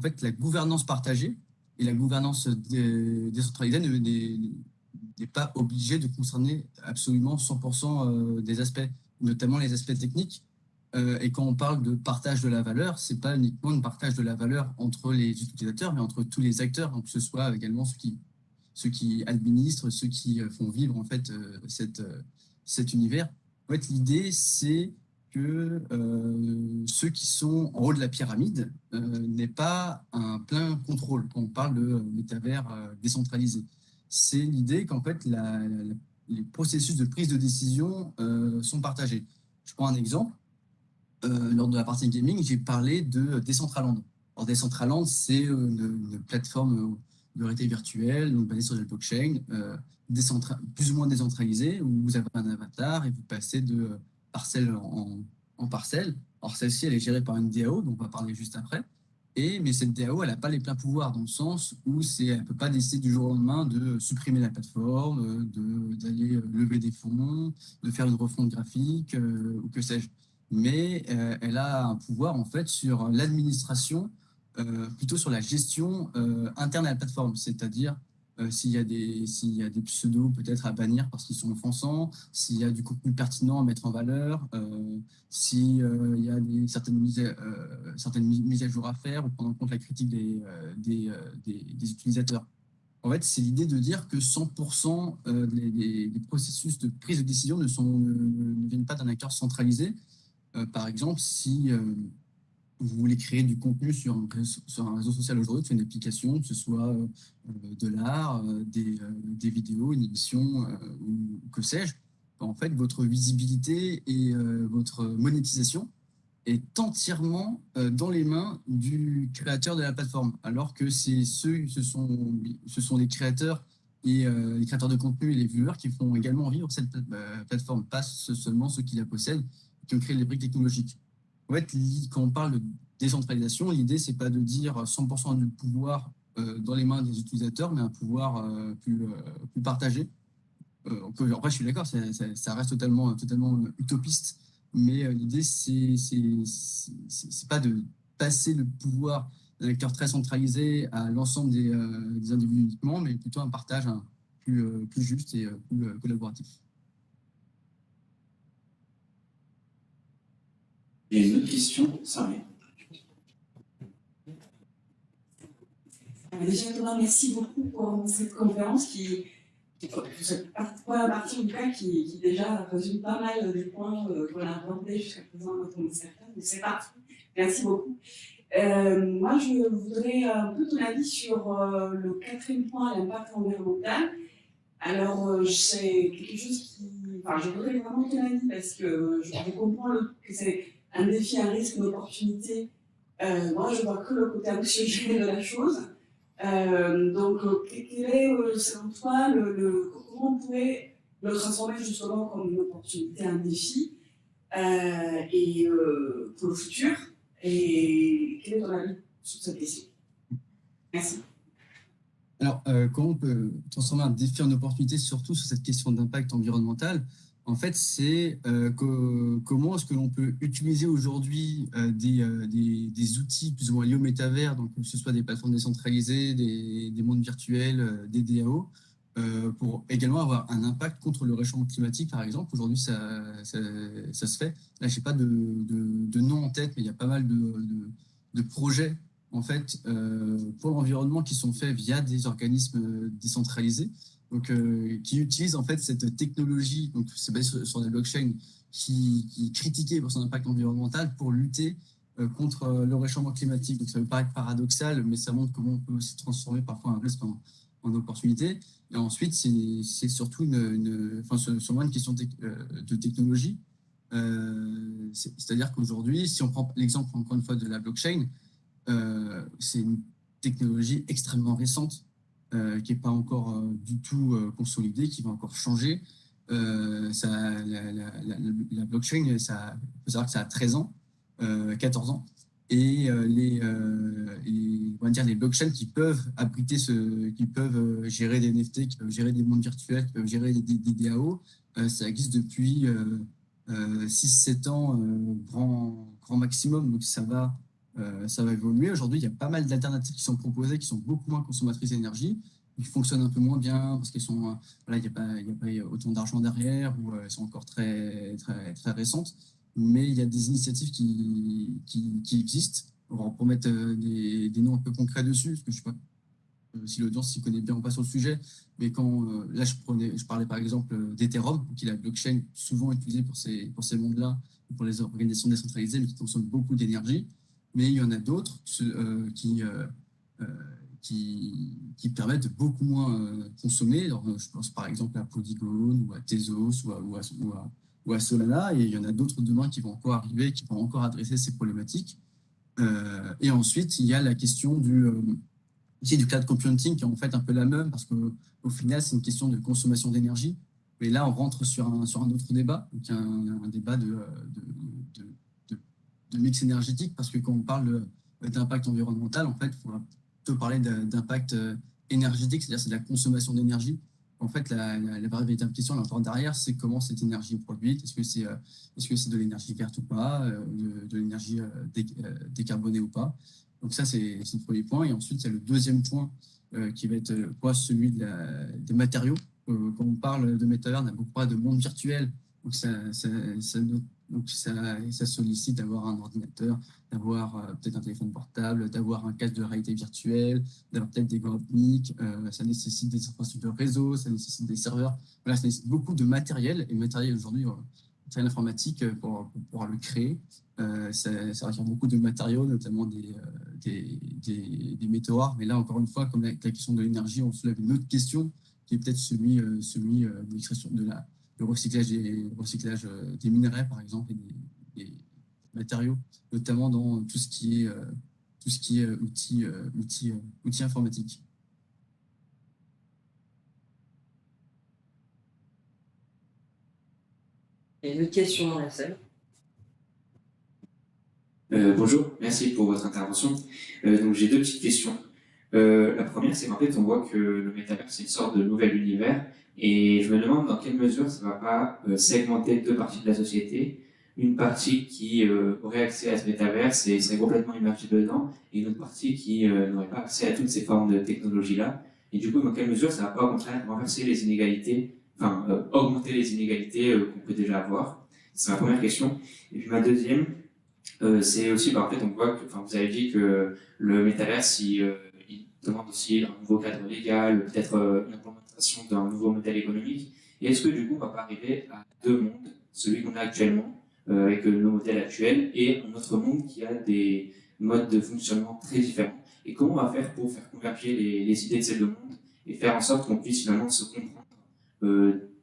fait, la gouvernance partagée et la gouvernance décentralisée n'est pas obligée de concerner absolument 100% des aspects, notamment les aspects techniques. Et quand on parle de partage de la valeur, c'est pas uniquement un partage de la valeur entre les utilisateurs, mais entre tous les acteurs, donc que ce soit également ceux qui administrent, ceux qui font vivre en fait cet univers. En fait, l'idée c'est que ceux qui sont en haut de la pyramide n'aient pas un plein contrôle quand on parle de métavers décentralisé. C'est l'idée qu'en fait les processus de prise de décision sont partagés. Je prends un exemple. Lors de la partie gaming, j'ai parlé de Decentraland. Alors, Decentraland, c'est une plateforme de réalité virtuelle, donc basée sur la blockchain, plus ou moins décentralisée, où vous avez un avatar et vous passez de parcelle en parcelle. Alors, celle-ci, elle est gérée par une DAO, dont on va parler juste après. Mais cette DAO, elle n'a pas les pleins pouvoirs, dans le sens où elle ne peut pas décider du jour au lendemain de supprimer la plateforme, d'aller lever des fonds, de faire une refonte graphique, ou que sais-je. Mais elle a un pouvoir en fait sur l'administration, plutôt sur la gestion interne à la plateforme, c'est-à-dire s'il y a des pseudos peut-être à bannir parce qu'ils sont offensants, s'il y a du contenu pertinent à mettre en valeur, s'il y a certaines mises à jour à faire ou prendre en compte la critique des utilisateurs. En fait, c'est l'idée de dire que 100% des processus de prise de décision ne viennent pas d'un acteur centralisé. Par exemple, si vous voulez créer du contenu sur un réseau social aujourd'hui, sur une application, que ce soit de l'art, des vidéos, une émission ou que sais-je, en fait, votre visibilité et votre monétisation est entièrement dans les mains du créateur de la plateforme, alors que ce sont les créateurs et les créateurs de contenu et les viewers qui font également vivre cette plateforme, pas seulement ceux qui la possèdent, qui ont créé les briques technologiques. En fait, quand on parle de décentralisation, l'idée, c'est pas de dire 100% du pouvoir dans les mains des utilisateurs, mais un pouvoir plus partagé. Après, je suis d'accord, ça reste totalement utopiste, mais l'idée, c'est pas de passer le pouvoir d'un acteur très centralisé à l'ensemble des individus uniquement, mais plutôt un partage plus juste et plus collaboratif. Il y a une autre question, ça arrive. Déjà, Thomas, merci beaucoup pour cette conférence qui à partir du cas qui déjà résume pas mal des points qu'on a abordés jusqu'à présent dans ton dissertation. Donc c'est parti. Merci beaucoup. Moi, je voudrais un peu ton avis sur le quatrième point, l'impact environnemental. Alors, c'est quelque chose qui. Enfin, je voudrais vraiment ton avis parce que je comprends que c'est un défi, un risque, une opportunité. Moi, je vois que le côté anxiogène de la chose. Donc, quel est, selon toi, comment on pourrait le transformer justement comme une opportunité, un défi, et pour le futur? Et quel est ton avis sur cette question? Merci. Alors, comment on peut transformer un défi en opportunité, surtout sur cette question d'impact environnemental? En fait, c'est comment est-ce que l'on peut utiliser aujourd'hui des outils plus ou moins liés au métavers, donc que ce soit des plateformes décentralisées, des mondes virtuels, des DAO, pour également avoir un impact contre le réchauffement climatique, par exemple. Aujourd'hui, ça se fait. Là, je n'ai pas de nom en tête, mais il y a pas mal de projets en fait, pour l'environnement qui sont faits via des organismes décentralisés, donc, qui utilisent en fait cette technologie, donc c'est basé sur des blockchains, qui est critiquée pour son impact environnemental pour lutter contre le réchauffement climatique. Donc ça peut paraître paradoxal, mais ça montre comment on peut aussi transformer parfois un risque en opportunité. Et ensuite, c'est surtout une question de technologie. C'est-à-dire qu'aujourd'hui, si on prend l'exemple encore une fois de la blockchain, c'est une technologie extrêmement récente qui n'est pas encore du tout consolidée, qui va encore changer. La blockchain, il faut savoir que ça a 13 ans, 14 ans. Et on va dire les blockchains qui peuvent abriter qui peuvent gérer des NFT, qui peuvent gérer des mondes virtuels, qui peuvent gérer des DAO, ça existe depuis 6-7 ans, grand maximum. Donc ça va évoluer. Aujourd'hui, il y a pas mal d'alternatives qui sont proposées, qui sont beaucoup moins consommatrices d'énergie, qui fonctionnent un peu moins bien parce qu'elles sont, voilà, il n'y a pas autant d'argent derrière, ou elles sont encore très, très, très récentes. Mais il y a des initiatives qui existent. Pour mettre des noms un peu concrets dessus, parce que je ne sais pas si l'audience s'y connaît bien ou pas sur le sujet, mais là, je parlais par exemple d'Ethereum, qui est la blockchain souvent utilisée pour ces mondes-là, pour les organisations décentralisées, mais qui consomment beaucoup d'énergie. Mais il y en a d'autres qui permettent de beaucoup moins consommer. Alors, je pense par exemple à Polygon ou à Tezos ou à Solana, et il y en a d'autres demain qui vont encore arriver, qui vont encore adresser ces problématiques. Et ensuite, il y a la question du cloud computing, qui est en fait un peu la même, parce qu'au final, c'est une question de consommation d'énergie. Mais là, on rentre sur un autre débat, donc un débat de mix énergétique, parce que quand on parle d'impact environnemental, en fait, il faudra plutôt parler d'impact énergétique, c'est-à-dire c'est de la consommation d'énergie. En fait, la véritable question là encore derrière, c'est comment cette énergie est produite. Est-ce que c'est de l'énergie verte ou pas, de l'énergie décarbonée ou pas. Donc ça, c'est le premier point. Et ensuite, il y a le deuxième point qui va être celui des matériaux. Quand on parle de métavers, on a beaucoup parlé de monde virtuel. Donc ça sollicite d'avoir un ordinateur, d'avoir peut-être un téléphone portable, d'avoir un casque de réalité virtuelle, d'avoir peut-être des gants optiques. Ça nécessite des infrastructures réseau, ça nécessite des serveurs. Voilà, ça nécessite beaucoup de matériel. Et le matériel aujourd'hui, matériel informatique, pour pouvoir le créer, ça requiert beaucoup de matériaux, notamment des métaux rares. Mais là, encore une fois, comme la question de l'énergie, on soulève une autre question qui est peut-être celui de l'extraction le recyclage des minerais, par exemple, et des matériaux, notamment dans tout ce qui est outils informatiques. Il y a une autre question dans la salle. Bonjour, merci pour votre intervention. Donc j'ai deux petites questions. La première, c'est qu'en fait, on voit que le métavers, c'est une sorte de nouvel univers, et je me demande dans quelle mesure ça ne va pas segmenter deux parties de la société. Une partie qui aurait accès à ce métavers et serait complètement immergée dedans, et une autre partie qui n'aurait pas accès à toutes ces formes de technologies-là. Et du coup, dans quelle mesure ça ne va pas au contraire renverser les inégalités, augmenter les inégalités qu'on peut déjà avoir. C'est ma première question. Et puis ma deuxième, c'est aussi, en fait, on voit que, vous avez dit que le métaverse, il demande aussi un nouveau cadre légal, peut-être l'implémentation d'un nouveau modèle économique. Et est-ce que du coup, on va pas arriver à deux mondes, celui qu'on a actuellement, avec nos modèles actuels, et un autre monde qui a des modes de fonctionnement très différents? Et comment on va faire pour faire converger les idées de ces deux mondes et faire en sorte qu'on puisse finalement se comprendre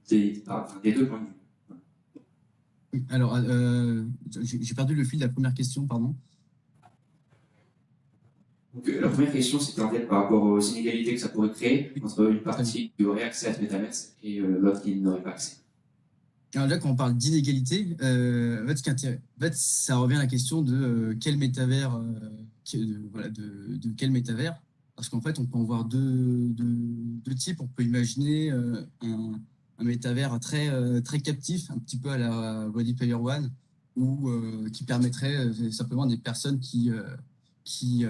des deux points de vue? Alors, j'ai perdu le fil de la première question, pardon. Donc, la première question, c'était en fait par rapport aux inégalités que ça pourrait créer entre une partie qui aurait accès à ce métaverse et l'autre qui n'aurait pas accès. Alors là, quand on parle d'inégalité, en fait, ça revient à la question de quel métavers, de quel métavers, parce qu'en fait, on peut en voir deux types. On peut imaginer un métavers très captif, un petit peu à la Ready Player One, ou qui permettrait simplement à des personnes qui qui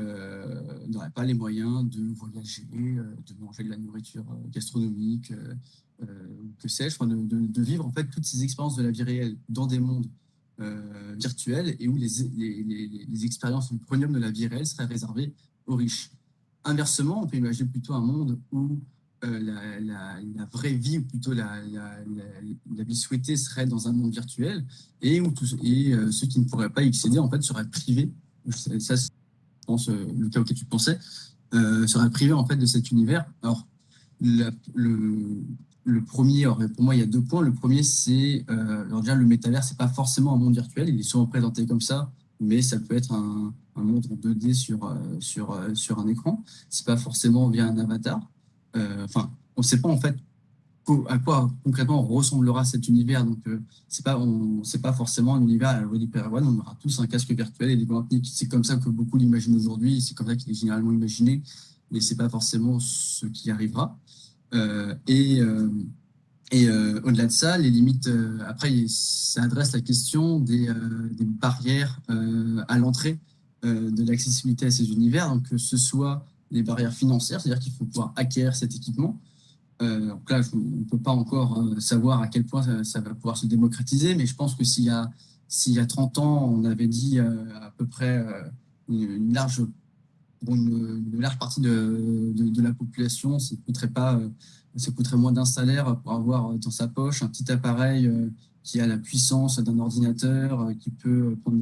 n'auraient pas les moyens de voyager, de manger de la nourriture gastronomique, que sais-je, enfin, de vivre en fait toutes ces expériences de la vie réelle dans des mondes virtuels et où les expériences, le premium de la vie réelle seraient réservées aux riches. Inversement, on peut imaginer plutôt un monde où la vraie vie, ou plutôt la vie souhaitée serait dans un monde virtuel et où ceux qui ne pourraient pas y accéder en fait seraient privés. Ça, je pense, le cas auquel tu pensais, seraient privés en fait de cet univers. Alors, le premier, alors pour moi, il y a 2 points. Le premier, c'est alors déjà le métavers, c'est pas forcément un monde virtuel. Il est souvent présenté comme ça, mais ça peut être un monde en 2D sur un écran. C'est pas forcément via un avatar. Enfin, on ne sait pas en fait à quoi concrètement ressemblera cet univers. Donc, c'est pas forcément un univers à la Ready Player One. On aura tous un casque virtuel et des gants optiques. C'est comme ça que beaucoup l'imaginent aujourd'hui. C'est comme ça qu'il est généralement imaginé, mais c'est pas forcément ce qui arrivera. Au-delà de ça, les limites, après, ça adresse la question des barrières à l'entrée de l'accessibilité à ces univers, donc que ce soit les barrières financières, c'est-à-dire qu'il faut pouvoir acquérir cet équipement. Donc là, on ne peut pas encore savoir à quel point ça va pouvoir se démocratiser, mais je pense que s'il y a 30 ans, on avait dit à peu près une large partie de la population, ça coûterait moins d'un salaire pour avoir dans sa poche un petit appareil qui a la puissance d'un ordinateur, qui peut prendre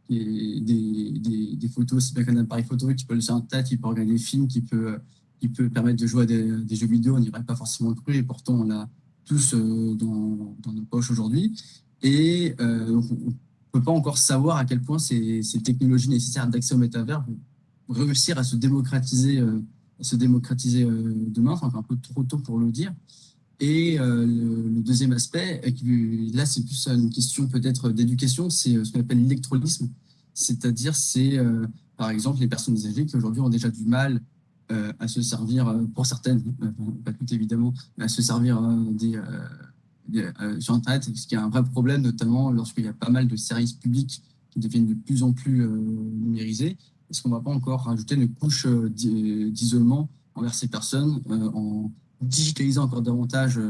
des photos, c'est bien qu'un appareil photo, qui peut le faire un tas, qui peut regarder des films, qui peut permettre de jouer à des jeux vidéo. On n'y aurait pas forcément cru, et pourtant on l'a tous dans nos poches aujourd'hui. Et donc on ne peut pas encore savoir à quel point ces technologies nécessaires d'accès au métavers vont réussir à se démocratiser demain. C'est encore un peu trop tôt pour le dire. Et le deuxième aspect, là c'est plus une question peut-être d'éducation, c'est ce qu'on appelle l'électrolytisme, c'est-à-dire c'est par exemple les personnes âgées qui aujourd'hui ont déjà du mal à se servir, pour certaines, pas toutes évidemment, à se servir sur Internet, ce qui est un vrai problème, notamment lorsqu'il y a pas mal de services publics qui deviennent de plus en plus numérisés. Est-ce qu'on ne va pas encore rajouter une couche d'isolement envers ces personnes en digitalisant encore davantage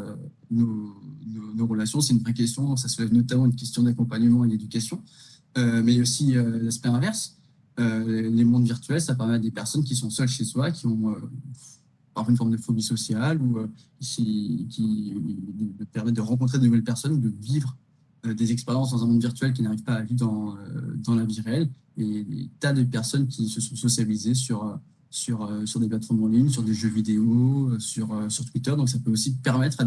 nos relations? C'est une vraie question, ça soulève notamment une question d'accompagnement et d'éducation, mais aussi l'aspect inverse. Les mondes virtuels, ça permet à des personnes qui sont seules chez soi, qui ont parfois une forme de phobie sociale, ou qui permettent de rencontrer de nouvelles personnes, de vivre des expériences dans un monde virtuel qui n'arrivent pas à vivre dans la vie réelle. Et des tas de personnes qui se sont socialisées sur des plateformes en ligne, sur des jeux vidéo, sur Twitter. Donc ça peut aussi permettre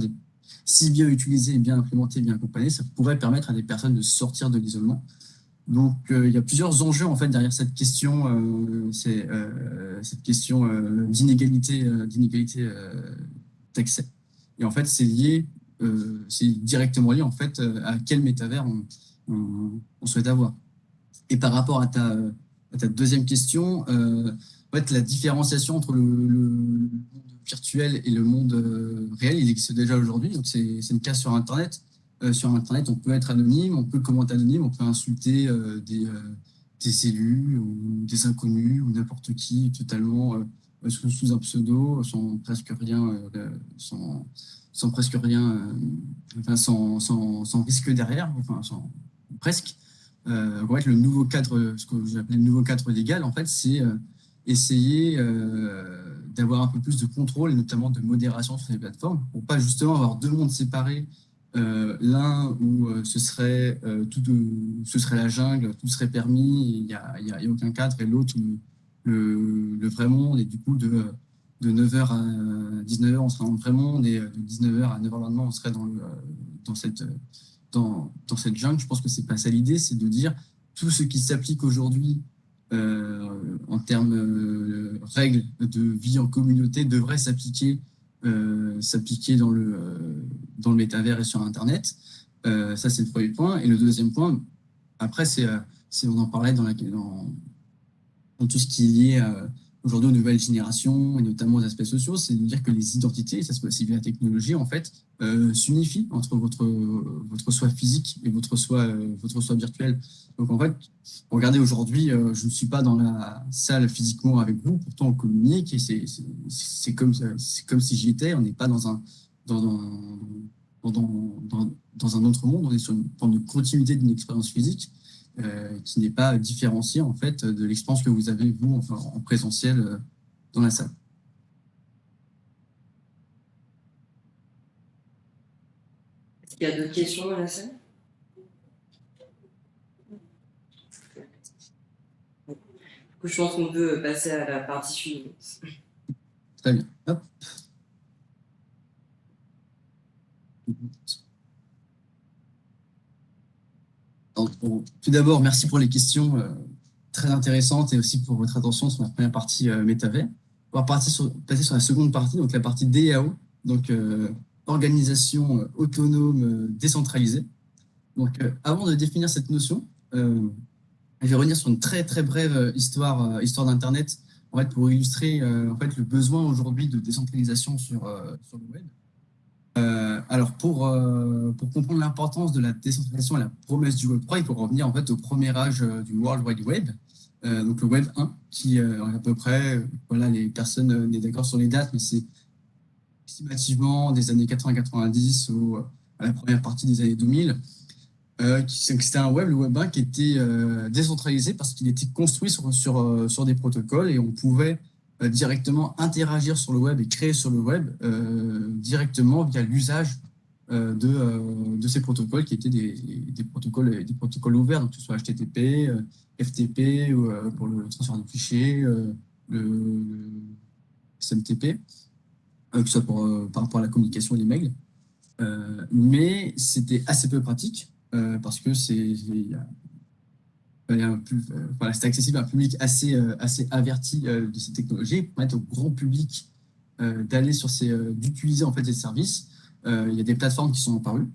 si bien utilisé, bien implémenté, bien accompagné, ça pourrait permettre à des personnes de sortir de l'isolement. Donc il y a plusieurs enjeux en fait derrière cette question, cette question d'inégalité d'accès. Et en fait c'est directement lié en fait à quel métavers on souhaite avoir. Et par rapport à ta deuxième question, en fait, la différenciation entre le monde virtuel et le monde réel, il existe déjà aujourd'hui. Donc c'est le cas sur Internet. Sur Internet, on peut être anonyme, on peut commenter anonyme, on peut insulter des élus ou des inconnus ou n'importe qui totalement sous un pseudo, sans presque rien, sans risque derrière, enfin presque. En fait, le nouveau cadre, ce que j'appelle le nouveau cadre légal, en fait, c'est essayer d'avoir un peu plus de contrôle et notamment de modération sur les plateformes pour pas justement avoir 2 mondes séparés. L'un où ce serait la jungle, tout serait permis, il n'y a aucun cadre, et l'autre le vrai monde, et du coup de 9h à 19h on serait dans le vrai monde, et de 19h à 9h le lendemain on serait dans cette jungle. Je pense que c'est pas ça l'idée, c'est de dire tout ce qui s'applique aujourd'hui en termes règles de vie en communauté devrait s'appliquer dans le métavers et sur Internet. Ça, c'est le premier point. Et le deuxième point, après, on en parlait dans tout ce qui est lié aujourd'hui aux nouvelles générations et notamment aux aspects sociaux, c'est de dire que les identités, et ça se passe aussi via la technologie, en fait, s'unifient entre votre soi physique et votre soi virtuel. Donc en fait, regardez aujourd'hui, je ne suis pas dans la salle physiquement avec vous, pourtant on communique et c'est comme si j'y étais. On n'est pas dans un autre monde, on est sur une forme de continuité d'une expérience physique qui n'est pas différenciée en fait de l'expérience que vous avez vous enfin, en présentiel dans la salle. Est-ce qu'il y a d'autres questions dans la salle? Du coup, je pense qu'on peut passer à la partie suivante. Très bien. Hop. Donc, bon, tout d'abord, merci pour les questions très intéressantes et aussi pour votre attention sur la première partie métavers. On va passer sur la seconde partie, donc la partie DAO, donc organisation autonome décentralisée. Donc, avant de définir cette notion, je vais revenir sur une très très brève histoire d'Internet, en fait, pour illustrer en fait le besoin aujourd'hui de décentralisation sur le web. Alors, pour comprendre l'importance de la décentralisation et la promesse du Web 3, il faut revenir en fait au premier âge du World Wide Web, donc le Web 1, qui à peu près, voilà, les personnes on est d'accord sur les dates, mais c'est estimativement des années 80-90 ou à la première partie des années 2000. C'était un web, le Web 1, qui était décentralisé parce qu'il était construit sur des protocoles et on pouvait directement interagir sur le web et créer sur le web directement via l'usage de ces protocoles qui étaient des protocoles ouverts, donc que ce soit HTTP, FTP ou, pour le transfert de fichiers, le SMTP, que ce soit par rapport à la communication et les mails. Mais c'était assez peu pratique parce que voilà, c'était accessible à un public assez averti de ces technologies, pour permettre au grand public d'utiliser en fait ces services. Il y a des plateformes qui sont apparues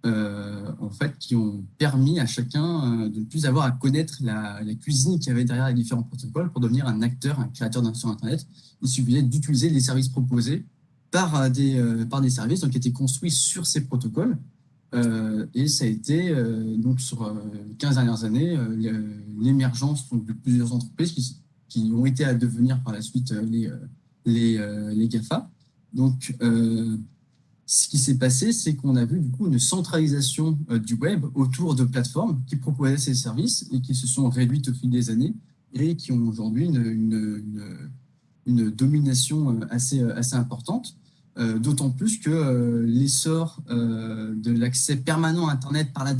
en fait, qui ont permis à chacun de ne plus avoir à connaître la cuisine qu'il y avait derrière les différents protocoles pour devenir un acteur, un créateur sur Internet. Il suffisait d'utiliser les services proposés par des services donc, qui étaient construits sur ces protocoles. Et ça a été, donc sur les 15 dernières années, l'émergence de plusieurs entreprises qui ont été à devenir par la suite les GAFA. Donc, ce qui s'est passé, c'est qu'on a vu du coup une centralisation du web autour de plateformes qui proposaient ces services et qui se sont réduites au fil des années et qui ont aujourd'hui une domination assez importante. D'autant plus que l'essor de l'accès permanent à Internet par la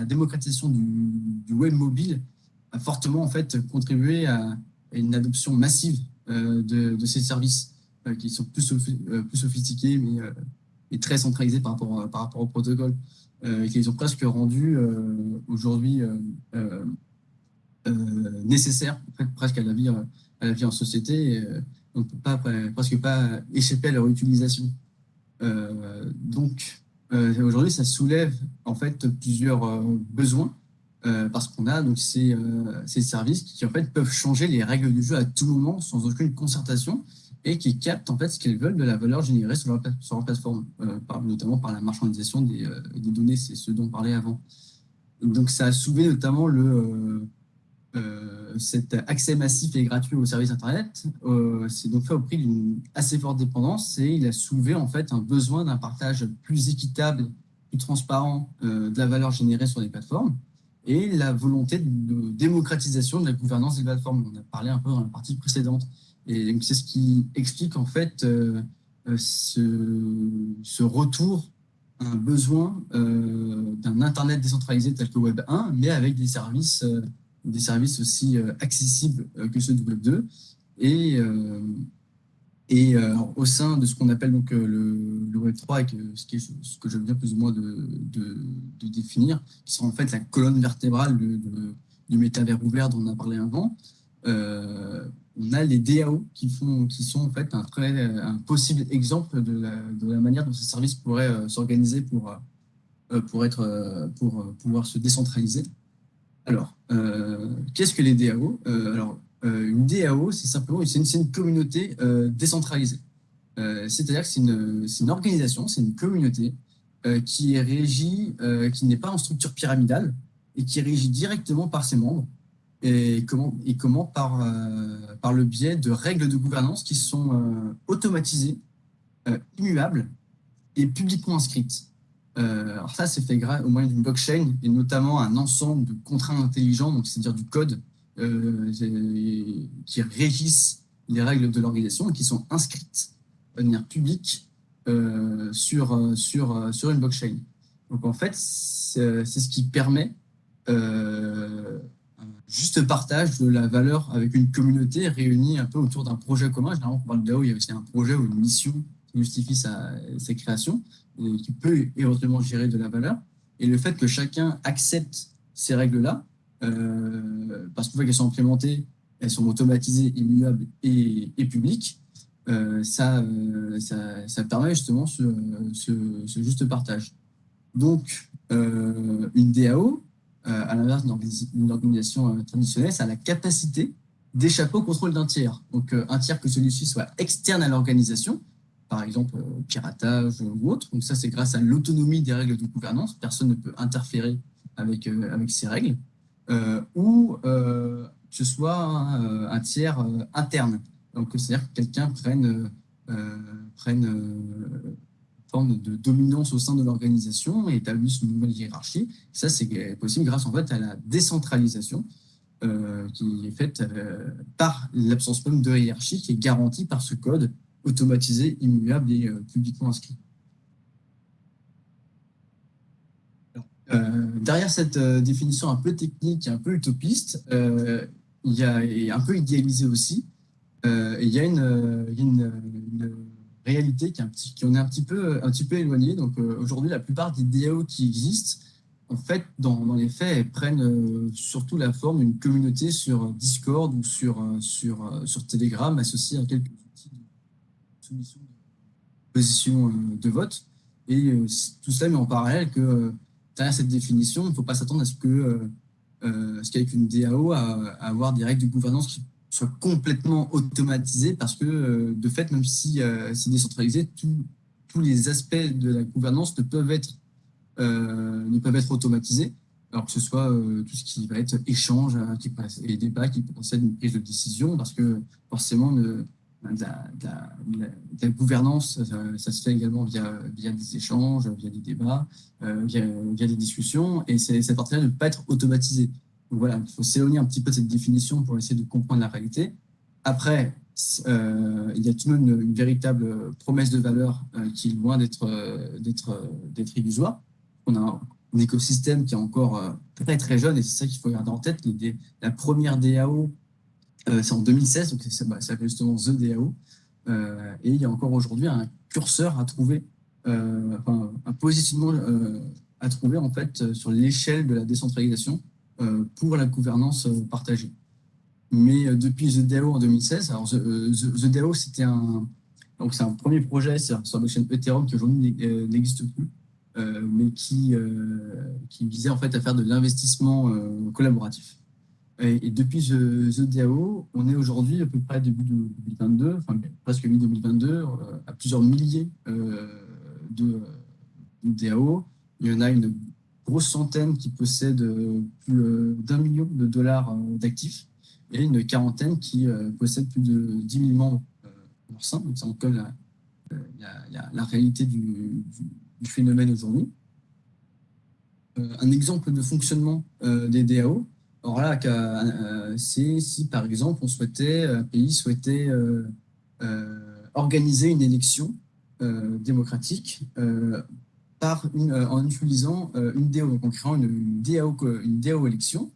démocratisation du web mobile a fortement en fait contribué à une adoption massive de ces services qui sont plus sophistiqués mais très centralisés par rapport au protocole et qui les ont presque rendus aujourd'hui nécessaires en fait, presque à la vie en société. Et, on ne peut presque pas échapper à leur utilisation. Donc, aujourd'hui, ça soulève en fait plusieurs besoins parce qu'on a donc ces services qui en fait peuvent changer les règles du jeu à tout moment sans aucune concertation et qui captent en fait ce qu'ils veulent de la valeur générée sur leur plateforme, notamment par la marchandisation des données, c'est ce dont on parlait avant. Donc, ça a soulevé notamment cet accès massif et gratuit aux services Internet, c'est donc fait au prix d'une assez forte dépendance et il a soulevé en fait un besoin d'un partage plus équitable, plus transparent de la valeur générée sur les plateformes et la volonté de démocratisation de la gouvernance des plateformes. On a parlé un peu dans la partie précédente. Et donc c'est ce qui explique en fait ce retour à un besoin d'un Internet décentralisé tel que Web 1, mais avec des services aussi accessibles que ceux du Web 2. Et au sein de ce qu'on appelle donc le Web 3, et ce que je viens plus ou moins de définir, qui sera en fait la colonne vertébrale du métavers ouvert dont on a parlé avant, on a les DAO qui sont en fait un possible exemple de la manière dont ces services pourraient s'organiser pour pouvoir se décentraliser. Alors, qu'est-ce que les DAO? Alors, Une DAO, c'est simplement c'est une communauté décentralisée. C'est-à-dire que c'est une organisation, c'est une communauté qui est régie, qui n'est pas en structure pyramidale et qui est régie directement par ses membres et comment par le biais de règles de gouvernance qui sont automatisées, immuables et publiquement inscrites. Alors ça, c'est fait au moyen d'une blockchain et notamment un ensemble de contrats intelligents, donc c'est-à-dire du code qui régissent les règles de l'organisation et qui sont inscrites de manière publique sur une blockchain. Donc en fait, c'est ce qui permet un juste partage de la valeur avec une communauté réunie un peu autour d'un projet commun. Généralement, on parle de DAO, il y a aussi un projet ou une mission qui justifie sa création et qui peut éventuellement gérer de la valeur. Et le fait que chacun accepte ces règles-là, parce qu'une fois qu'elles sont implémentées, elles sont automatisées, immuables et publiques, ça permet justement ce juste partage. Donc, une DAO, à l'inverse d'une organisation traditionnelle, ça a la capacité d'échapper au contrôle d'un tiers. Donc, un tiers que celui-ci soit externe à l'organisation, par exemple piratage ou autre. Donc ça, c'est grâce à l'autonomie des règles de gouvernance. Personne ne peut interférer avec ces règles. Ou que ce soit un tiers interne. Donc, c'est-à-dire que quelqu'un prenne forme de dominance au sein de l'organisation et établisse une nouvelle hiérarchie. Ça, c'est possible grâce en fait à la décentralisation qui est faite par l'absence même de hiérarchie qui est garantie par ce code automatisé, immuable et publiquement inscrit. Derrière cette définition un peu technique et un peu utopiste, il y a, et un peu idéalisée aussi, il y a une réalité qui en est un petit peu éloignée. Donc aujourd'hui, la plupart des DAO qui existent, en fait, dans les faits, elles prennent surtout la forme d'une communauté sur Discord ou sur Telegram associée à quelques outils de soumission de position de vote. Et tout cela met en parallèle que derrière cette définition, il ne faut pas s'attendre à ce qu'avec une DAO, à avoir des règles de gouvernance qui soient complètement automatisées parce que, de fait, même si c'est décentralisé, tous les aspects de la gouvernance ne peuvent être automatisés. Alors que ce soit tout ce qui va être échange et débat qui procède d'une prise de décision, parce que forcément, la gouvernance, ça se fait également via des échanges, via des débats, via des discussions, et cette partie-là ne peut pas être automatisée. Donc voilà, il faut s'éloigner un petit peu de cette définition pour essayer de comprendre la réalité. Après, il y a tout de même une véritable promesse de valeur qui est loin d'être illusoire. On a un écosystème qui est encore très très jeune, et c'est ça qu'il faut garder en tête. La première DAO, c'est en 2016, donc ça s'appelle justement The DAO. Et il y a encore aujourd'hui un curseur à trouver, un positionnement à trouver en fait sur l'échelle de la décentralisation pour la gouvernance partagée. Mais depuis The DAO en 2016, alors The DAO c'est un premier projet sur la blockchain Ethereum qui aujourd'hui n'existe plus, mais qui visait en fait à faire de l'investissement collaboratif. Et depuis The DAO, on est aujourd'hui à peu près début 2022, enfin presque mi-2022, à plusieurs milliers de DAO. Il y en a une grosse centaine qui possèdent plus d'1 million de dollars d'actifs et une quarantaine qui possèdent plus de 10 000 membres en leur sein. Donc ça colle la réalité du phénomène aujourd'hui. Un exemple de fonctionnement des DAO, alors là, c'est si par exemple un pays souhaitait organiser une élection démocratique en utilisant une DAO, donc en créant une DAO élection.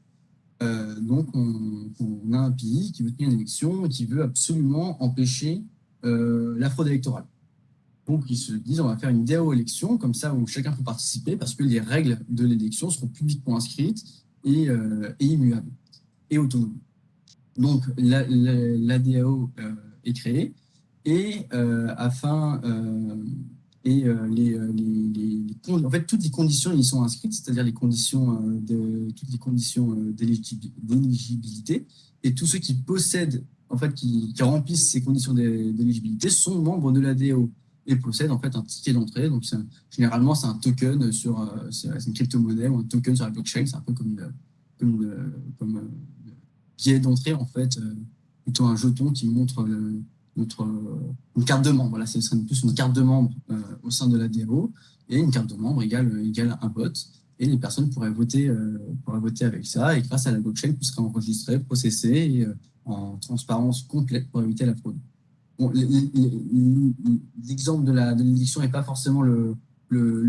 Donc on a un pays qui veut tenir une élection et qui veut absolument empêcher la fraude électorale. Donc ils se disent on va faire une DAO élection comme ça où chacun peut participer parce que les règles de l'élection seront publiquement inscrites et immuables et autonomes. Donc la DAO est créée et afin Et en fait, toutes les conditions y sont inscrites, c'est-à-dire les conditions toutes les conditions d'éligibilité. Et tous ceux qui possèdent, en fait, qui remplissent ces conditions d'éligibilité sont membres de la DAO et possèdent en fait un ticket d'entrée. Donc, généralement, c'est un token c'est une crypto-monnaie ou un token sur la blockchain. C'est un peu comme billet d'entrée, en fait, plutôt un jeton qui montre une carte de membre. Voilà, ce serait plus une carte de membre au sein de la DAO, et une carte de membre égale un vote. Et les personnes pourraient voter avec ça, et grâce à la blockchain, tout serait enregistré, processé, et en transparence complète pour éviter la fraude. Bon, l'exemple de l'élection n'est pas forcément le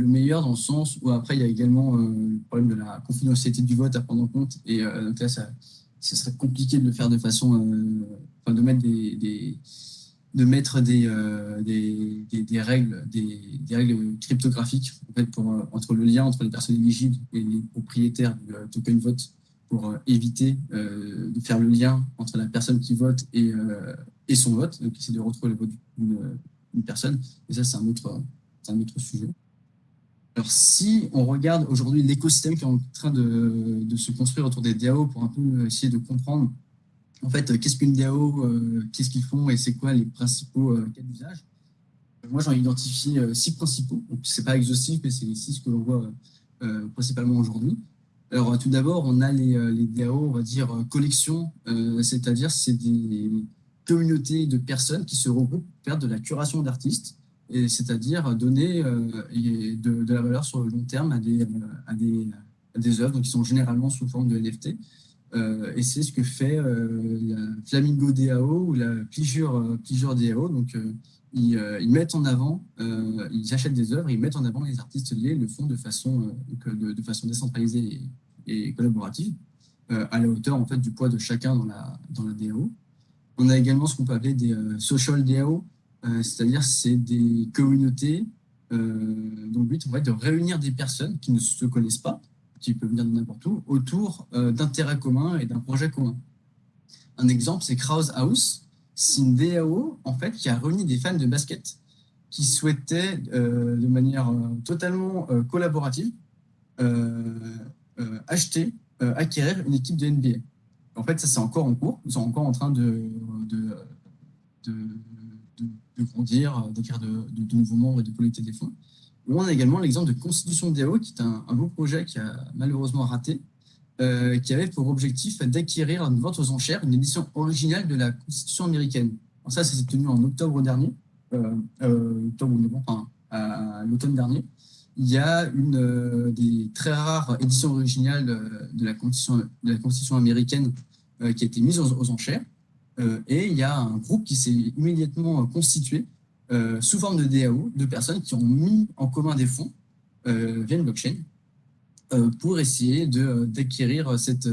meilleur, dans le sens où après, il y a également le problème de la confidentialité du vote à prendre en compte. Et donc là, ça serait compliqué de le faire de façon, de mettre des règles cryptographiques en fait, entre le lien entre les personnes éligibles et les propriétaires du token vote, pour éviter de faire le lien entre la personne qui vote et son vote, donc essayer de retrouver le vote d'une personne. Et ça, c'est un autre sujet. Alors, si on regarde aujourd'hui l'écosystème qui est en train de se construire autour des DAO, pour un peu essayer de comprendre en fait qu'est-ce qu'une DAO, qu'est-ce qu'ils font et c'est quoi les principaux cas d'usage. Moi, j'en ai identifié 6 principaux. Donc, c'est pas exhaustif, mais c'est les 6 que l'on voit principalement aujourd'hui. Alors, tout d'abord, on a les DAO, on va dire collections, c'est-à-dire c'est des communautés de personnes qui se regroupent pour faire de la curation d'artistes, et c'est-à-dire donner de la valeur sur le long terme à des œuvres, donc qui sont généralement sous forme de NFT. Et c'est ce que fait la Flamingo DAO ou la Pleasure DAO. Donc, ils mettent en avant, ils achètent des œuvres, ils mettent en avant les artistes liés, le font de façon décentralisée et collaborative, à la hauteur en fait du poids de chacun dans la DAO. On a également ce qu'on peut appeler des social DAO, c'est-à-dire c'est des communautés dont le but en fait de réunir des personnes qui ne se connaissent pas, qui peuvent venir de n'importe où, autour d'intérêts communs et d'un projet commun. Un exemple, c'est Krause House. C'est une DAO en fait, qui a réuni des fans de basket qui souhaitaient, de manière totalement collaborative, acquérir une équipe de NBA. En fait, ça, c'est encore en cours. Ils sont encore en train de grandir, d'acquérir de nouveaux membres et de collecter des fonds. On a également l'exemple de Constitution DAO, qui est un beau projet qui a malheureusement raté, qui avait pour objectif d'acquérir une vente aux enchères une édition originale de la Constitution américaine. Alors ça s'est tenu en octobre dernier, à l'automne dernier. Il y a une des très rares éditions originales de la Constitution américaine qui a été mise aux enchères. Et il y a un groupe qui s'est immédiatement constitué sous forme de DAO, de personnes qui ont mis en commun des fonds via une blockchain pour essayer d'acquérir cette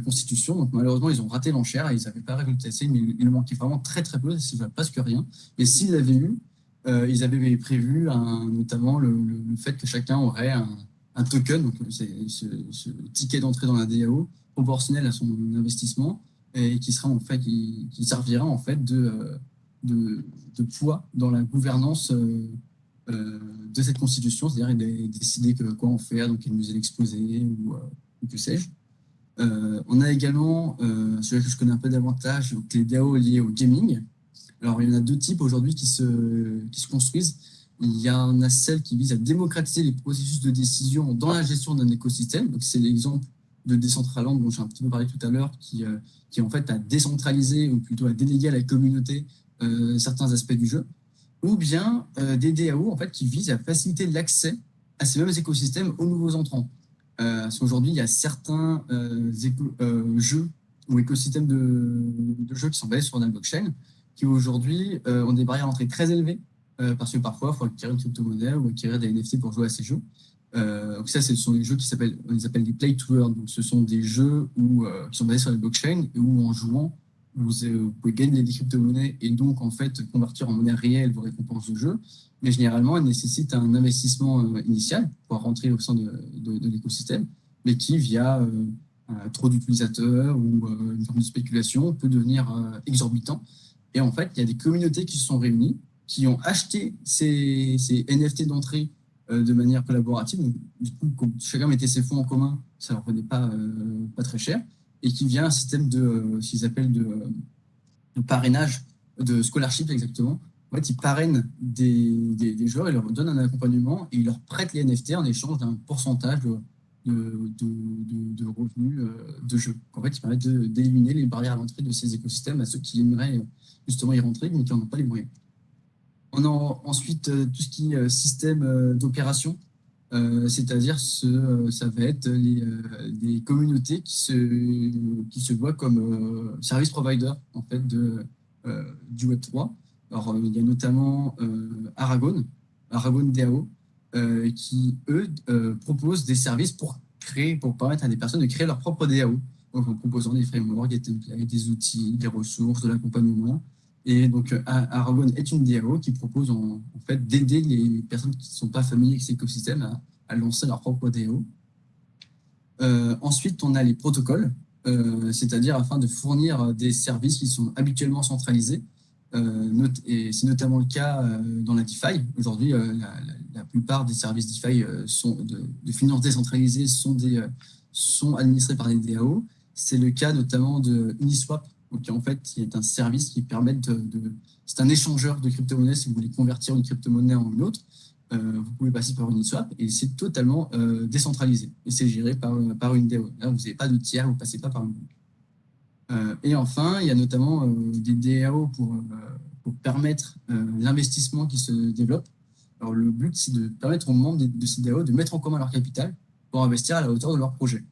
constitution. Donc malheureusement, ils ont raté l'enchère et ils n'avaient pas récolté assez, mais il manquait vraiment très très peu, presque rien. Et s'ils l'avaient eu, ils avaient prévu notamment le fait que chacun aurait un token, donc ce ticket d'entrée dans la DAO, proportionnel à son investissement, et qui servira en fait de poids dans la gouvernance de cette constitution, c'est-à-dire décider quoi en faire, donc quel musée l'exposer ou que sais-je. On a également, celui que je connais un peu davantage, donc les DAO liés au gaming. Alors, il y en a 2 types aujourd'hui qui se construisent. Il y en a celle qui vise à démocratiser les processus de décision dans la gestion d'un écosystème. Donc, c'est l'exemple de Decentraland dont j'ai un petit peu parlé tout à l'heure, qui en fait a décentralisé, ou plutôt à déléguer à la communauté certains aspects du jeu. Ou bien des DAO en fait, qui visent à faciliter l'accès à ces mêmes écosystèmes aux nouveaux entrants. Parce qu'aujourd'hui, il y a certains jeux ou écosystèmes de jeux qui sont basés sur la blockchain, qui aujourd'hui ont des barrières d'entrée très élevées, parce que parfois, il faut acquérir une crypto-monnaie ou acquérir des NFT pour jouer à ces jeux. Donc ça, ce sont les jeux on les appelle des play to earn. Donc ce sont des jeux qui sont basés sur la blockchain et où en jouant, vous pouvez gagner des crypto-monnaies et donc en fait convertir en monnaie réelle vos récompenses de jeu. Mais généralement, elles nécessitent un investissement initial pour rentrer au sein de l'écosystème, mais qui, via trop d'utilisateurs ou une forme de spéculation, peut devenir exorbitant. Et en fait, il y a des communautés qui se sont réunies, qui ont acheté ces NFT d'entrée de manière collaborative. Donc, du coup, quand chacun mettait ses fonds en commun, ça ne leur prenait pas très cher, et qui vient un système de ce qu'ils appellent de parrainage, de scholarship exactement. En fait, ils parrainent des joueurs, ils leur donnent un accompagnement et ils leur prêtent les NFT en échange d'un pourcentage de revenus de jeu. En fait, ils permettent d'éliminer les barrières à l'entrée de ces écosystèmes à ceux qui aimeraient justement y rentrer, mais qui n'en ont pas les moyens. On a ensuite tout ce qui est système d'opération, c'est-à-dire ça va être des communautés qui se voient comme service provider en fait, du Web3. Alors, il y a notamment Aragon DAO, qui, eux, proposent des services pour permettre à des personnes de créer leur propre DAO. Donc, en proposant des frameworks, des templates, des outils, des ressources, de l'accompagnement. Et donc, Aragon est une DAO qui propose en fait d'aider les personnes qui ne sont pas familières avec cet écosystème à lancer leur propre DAO. Ensuite, on a les protocoles, c'est-à-dire afin de fournir des services qui sont habituellement centralisés. Et c'est notamment le cas dans la DeFi. Aujourd'hui, la plupart des services DeFi de finances décentralisées sont administrés par des DAO. C'est le cas notamment de Uniswap, qui en fait est un service qui permet c'est un échangeur de crypto-monnaies. Si vous voulez convertir une crypto-monnaie en une autre, vous pouvez passer par Uniswap et c'est totalement décentralisé. Et c'est géré par une DAO. Là, vous n'avez pas de tiers, vous ne passez pas par une banque. Et enfin, il y a notamment des DAO pour permettre l'investissement qui se développe. Alors, le but, c'est de permettre aux membres de ces DAO de mettre en commun leur capital pour investir à la hauteur de leur projet.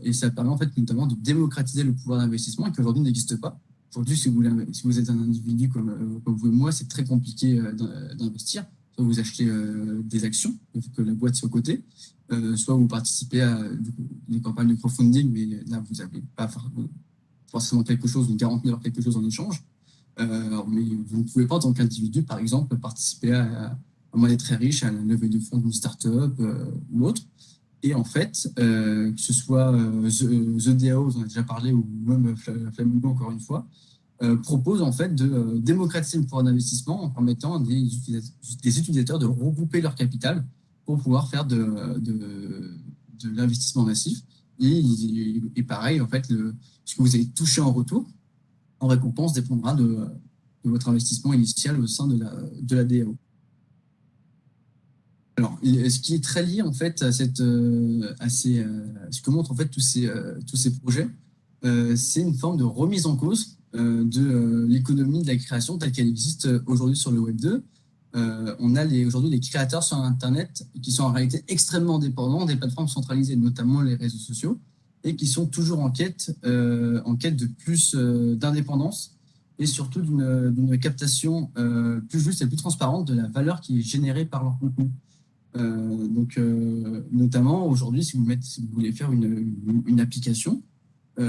Et ça permet en fait notamment de démocratiser le pouvoir d'investissement qui aujourd'hui n'existe pas. Aujourd'hui, si vous êtes un individu comme vous et moi, c'est très compliqué d'investir. Soit vous achetez des actions, que la boîte soit cotée, soit vous participez à des campagnes de crowdfunding, mais là, vous n'avez pas forcément quelque chose, vous garantissez quelque chose en échange. Mais vous ne pouvez pas, en tant qu'individu, par exemple, participer à un moyen très riche, à la levée de fonds d'une start-up ou autre. Et en fait, que ce soit The DAO, on a déjà parlé, ou même Flamingo, encore une fois, propose en fait de démocratiser le pouvoir d'investissement en permettant à des utilisateurs de regrouper leur capital pour pouvoir faire de l'investissement massif. Et pareil, en fait, ce que vous allez toucher en retour, en récompense, dépendra de votre investissement initial au sein de la DAO. Alors, ce qui est très lié en fait à ce que montrent en fait tous ces projets, c'est une forme de remise en cause de l'économie de la création telle qu'elle existe aujourd'hui sur le Web 2. On a aujourd'hui les créateurs sur Internet qui sont en réalité extrêmement dépendants des plateformes centralisées, notamment les réseaux sociaux, et qui sont toujours en quête de plus d'indépendance et surtout d'une captation plus juste et plus transparente de la valeur qui est générée par leur contenu. Notamment aujourd'hui, si vous voulez faire une application, vous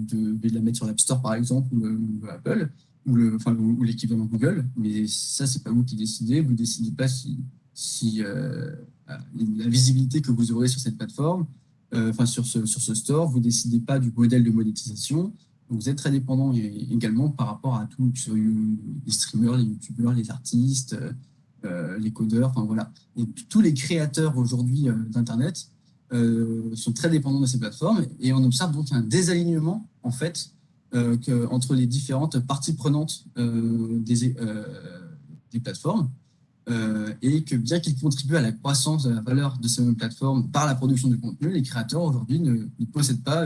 devez la mettre sur l'App Store par exemple ou Apple ou l'équivalent Google, mais ça c'est pas vous qui décidez. Vous décidez pas si la visibilité que vous aurez sur cette plateforme, sur ce store, vous décidez pas du modèle de monétisation. Donc, vous êtes très dépendant également par rapport à tout les streamers, les youtubeurs, les artistes, les codeurs, voilà. Et tous les créateurs aujourd'hui d'Internet sont très dépendants de ces plateformes et on observe donc un désalignement en fait entre les différentes parties prenantes des plateformes et que bien qu'ils contribuent à la croissance de la valeur de ces mêmes plateformes par la production de contenu, les créateurs aujourd'hui ne possèdent pas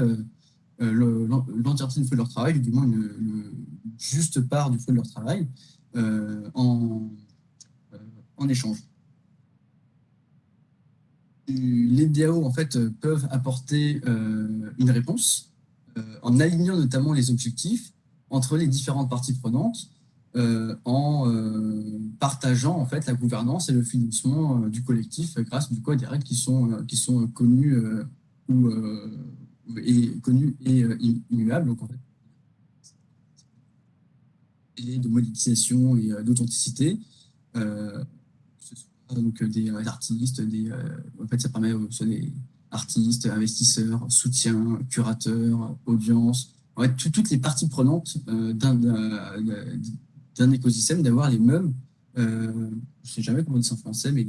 l'entièreté du fruit de leur travail, ou du moins une juste part du fruit de leur travail en échange. Les DAO en fait peuvent apporter une réponse en alignant notamment les objectifs entre les différentes parties prenantes, en partageant en fait la gouvernance et le financement du collectif grâce du coup à des règles qui sont connues et immuables, donc en fait, et de monétisation et d'authenticité. Donc des artistes, en fait ça permet soit des artistes, investisseurs, soutiens, curateurs, audience, en fait, toutes les parties prenantes d'un écosystème d'avoir les mêmes, je ne sais jamais comment on dit ça en français, mais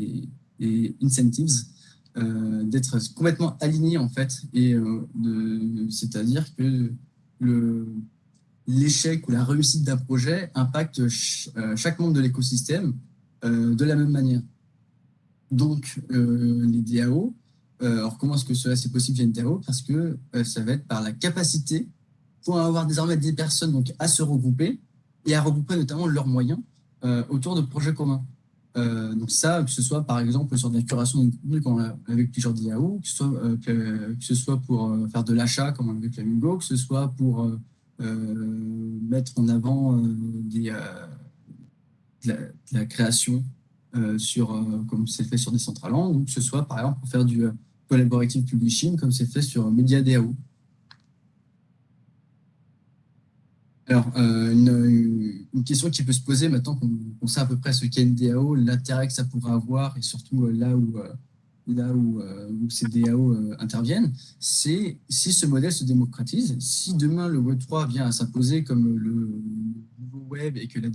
les incentives, d'être complètement alignés en fait, et c'est-à-dire que l'échec ou la réussite d'un projet impacte chaque membre de l'écosystème de la même manière. Donc, les DAO, alors comment est-ce que cela c'est possible via une DAO? Parce que ça va être par la capacité pour avoir désormais des personnes donc, à se regrouper et à regrouper notamment leurs moyens autour de projets communs. Donc ça, que ce soit par exemple sur de la curation de contenu avec plusieurs DAO, que ce soit pour faire de l'achat comme avec Flamingo, que ce soit pour mettre en avant de la création comme c'est fait sur Decentraland, ou que ce soit par exemple pour faire du collaborative publishing comme c'est fait sur MediaDAO. Alors, une question qui peut se poser maintenant qu'on sait à peu près ce qu'est une DAO, l'intérêt que ça pourrait avoir et surtout là où ces DAO interviennent, c'est si ce modèle se démocratise, si demain le Web3 vient à s'imposer comme le nouveau web et que la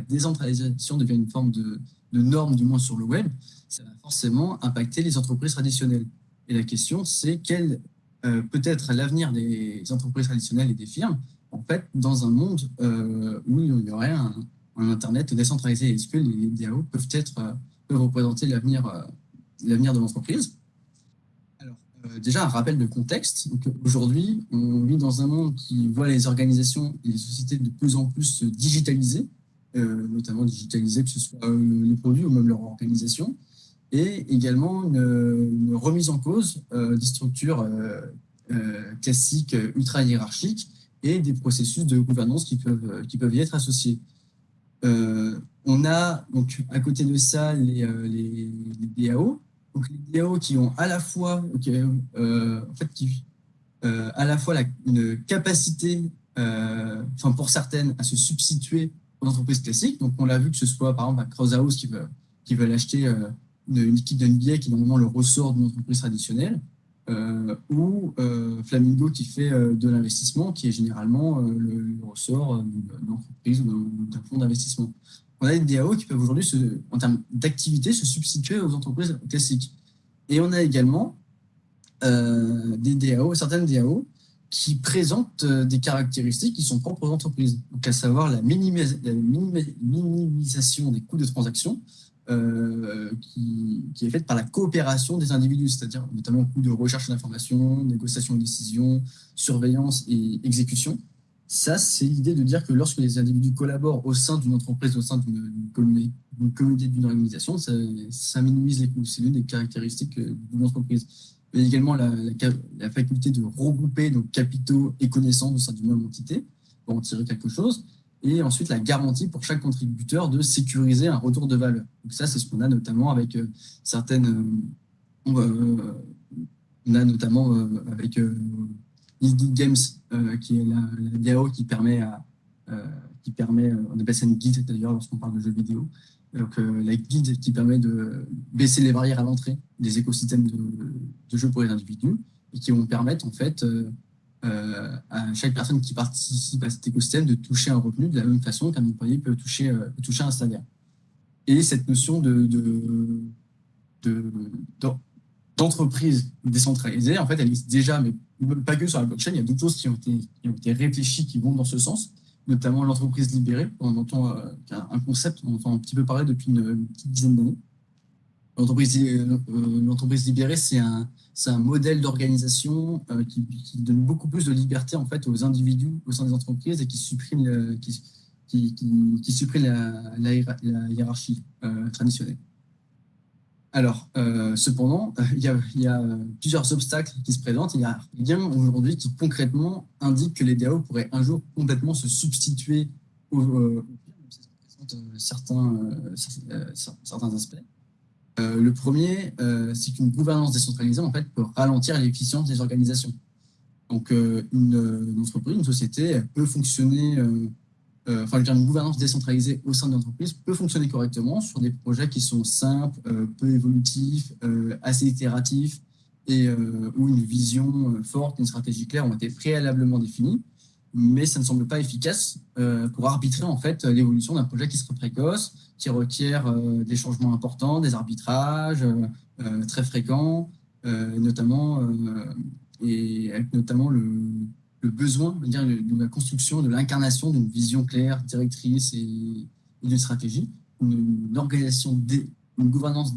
décentralisation devient une forme de norme, du moins sur le web, ça va forcément impacter les entreprises traditionnelles. Et la question, c'est quel peut être l'avenir des entreprises traditionnelles et des firmes en fait, dans un monde où il y aurait un Internet décentralisé. Est-ce que les DAO peuvent représenter l'avenir de l'entreprise? Alors, déjà, un rappel de contexte. Aujourd'hui, on vit dans un monde qui voit les organisations et les sociétés de plus en plus se digitaliser, notamment digitaliser que ce soit les produits ou même leur organisation, et également une remise en cause des structures classiques, ultra hiérarchiques, et des processus de gouvernance qui peuvent y être associés. On a donc à côté de ça les DAO, donc les DAO qui ont à la fois à la fois une capacité, pour certaines, à se substituer aux entreprises classiques. Donc on l'a vu que ce soit par exemple à Krauhaus qui veulent acheter une équipe d'NBA qui est normalement le ressort d'une entreprise traditionnelle. Ou Flamingo qui fait de l'investissement, qui est généralement le ressort d'une entreprise ou d'un fonds d'investissement. On a des DAO qui peuvent aujourd'hui, en termes d'activité, se substituer aux entreprises classiques. Et on a également certaines DAO qui présentent des caractéristiques qui sont propres aux entreprises, donc à savoir la minimisation des coûts de transaction, qui est faite par la coopération des individus, c'est-à-dire notamment coûts de recherche d'informations, négociation de décisions, surveillance et exécution. Ça, c'est l'idée de dire que lorsque les individus collaborent au sein d'une entreprise, au sein d'une communauté, d'une organisation, ça minimise les coûts. C'est l'une des caractéristiques d'une entreprise. Il y a également la faculté de regrouper donc, capitaux et connaissances au sein d'une même entité pour en tirer quelque chose. Et ensuite, la garantie pour chaque contributeur de sécuriser un retour de valeur. Donc ça, c'est ce qu'on a notamment avec certaines... on a notamment avec Guild Games, qui est la DAO qui permet, on appelle ça une guilde d'ailleurs lorsqu'on parle de jeux vidéo, donc la guilde qui permet de baisser les barrières à l'entrée des écosystèmes de jeux pour les individus et qui vont permettre en fait à chaque personne qui participe à cet écosystème de toucher un revenu de la même façon qu'un employé peut toucher un salaire. Et cette notion d'entreprise décentralisée, en fait, elle existe déjà, mais pas que sur la blockchain. Il y a d'autres choses qui ont été réfléchies, qui vont dans ce sens, notamment l'entreprise libérée. On entend un concept, on entend un petit peu parler depuis une petite dizaine d'années. L'entreprise libérée, c'est un modèle d'organisation qui donne beaucoup plus de liberté en fait aux individus au sein des entreprises et qui supprime la hiérarchie traditionnelle. Alors, cependant, il y a plusieurs obstacles qui se présentent. Il y a rien aujourd'hui qui concrètement indique que les DAO pourraient un jour complètement se substituer aux certains aspects. Le premier, c'est qu'une gouvernance décentralisée en fait, peut ralentir l'efficience des organisations. Donc, une entreprise, une société, elle peut fonctionner... une gouvernance décentralisée au sein de l'entreprise peut fonctionner correctement sur des projets qui sont simples, peu évolutifs, assez itératifs et où une vision forte, une stratégie claire ont été préalablement définies. mais ça ne semble pas efficace pour arbitrer en fait l'évolution d'un projet qui serait précoce, qui requiert des changements importants, des arbitrages très fréquents, notamment et avec notamment le besoin de la construction, de l'incarnation d'une vision claire, directrice et d'une stratégie. Une organisation, une gouvernance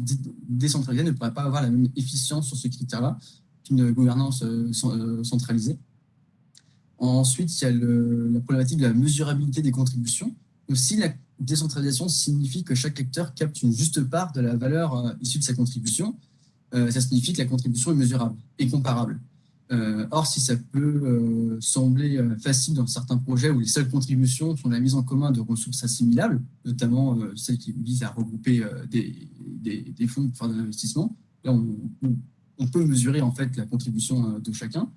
décentralisée ne pourrait pas avoir la même efficience sur ce critère-là qu'une gouvernance centralisée. Ensuite, il y a la problématique de la mesurabilité des contributions. Aussi, la décentralisation signifie que chaque acteur capte une juste part de la valeur issue de sa contribution. Ça signifie que la contribution est mesurable et comparable. Or, si ça peut sembler facile dans certains projets où les seules contributions sont la mise en commun de ressources assimilables, notamment celles qui visent à regrouper des fonds pour faire de l'investissement, là, on peut mesurer en fait la contribution de chacun.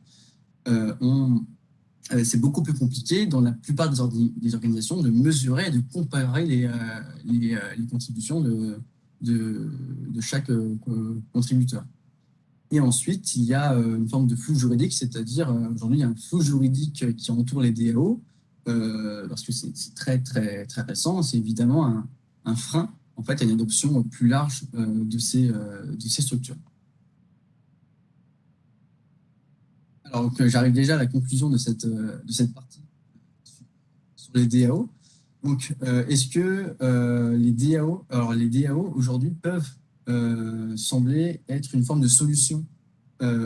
C'est beaucoup plus compliqué dans la plupart des organisations de mesurer et de comparer les contributions de chaque contributeur. Et ensuite, il y a une forme de flou juridique, c'est-à-dire aujourd'hui, il y a un flou juridique qui entoure les DAO, parce que c'est très, très, très récent. C'est évidemment un frein en fait, à une adoption plus large de ces structures. Alors, j'arrive déjà à la conclusion de cette partie sur les DAO. Donc, est-ce que les DAO aujourd'hui peuvent sembler être une forme de solution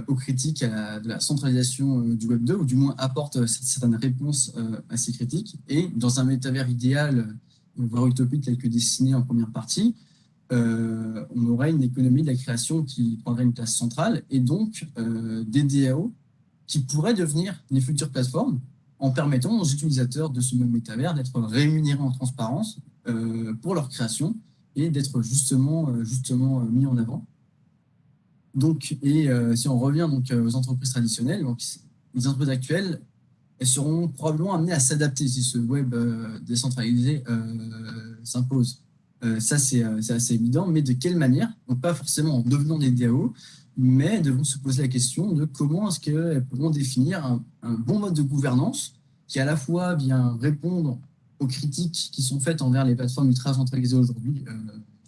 aux critiques de la centralisation du Web 2, ou du moins apporte certaines réponses à ces critiques. Et dans un métavers idéal, voire utopique tel que dessiné en première partie, on aurait une économie de la création qui prendrait une place centrale, et donc des DAO qui pourraient devenir les futures plateformes en permettant aux utilisateurs de ce même métavers d'être rémunérés en transparence pour leur création et d'être justement mis en avant. Donc, si on revient donc aux entreprises traditionnelles, donc les entreprises actuelles, elles seront probablement amenées à s'adapter si ce web décentralisé s'impose. Ça, c'est assez évident, mais de quelle manière? Donc, pas forcément en devenant des DAO, mais devront se poser la question de comment est-ce qu'elles pourront définir un bon mode de gouvernance qui à la fois vient répondre aux critiques qui sont faites envers les plateformes ultra centralisées aujourd'hui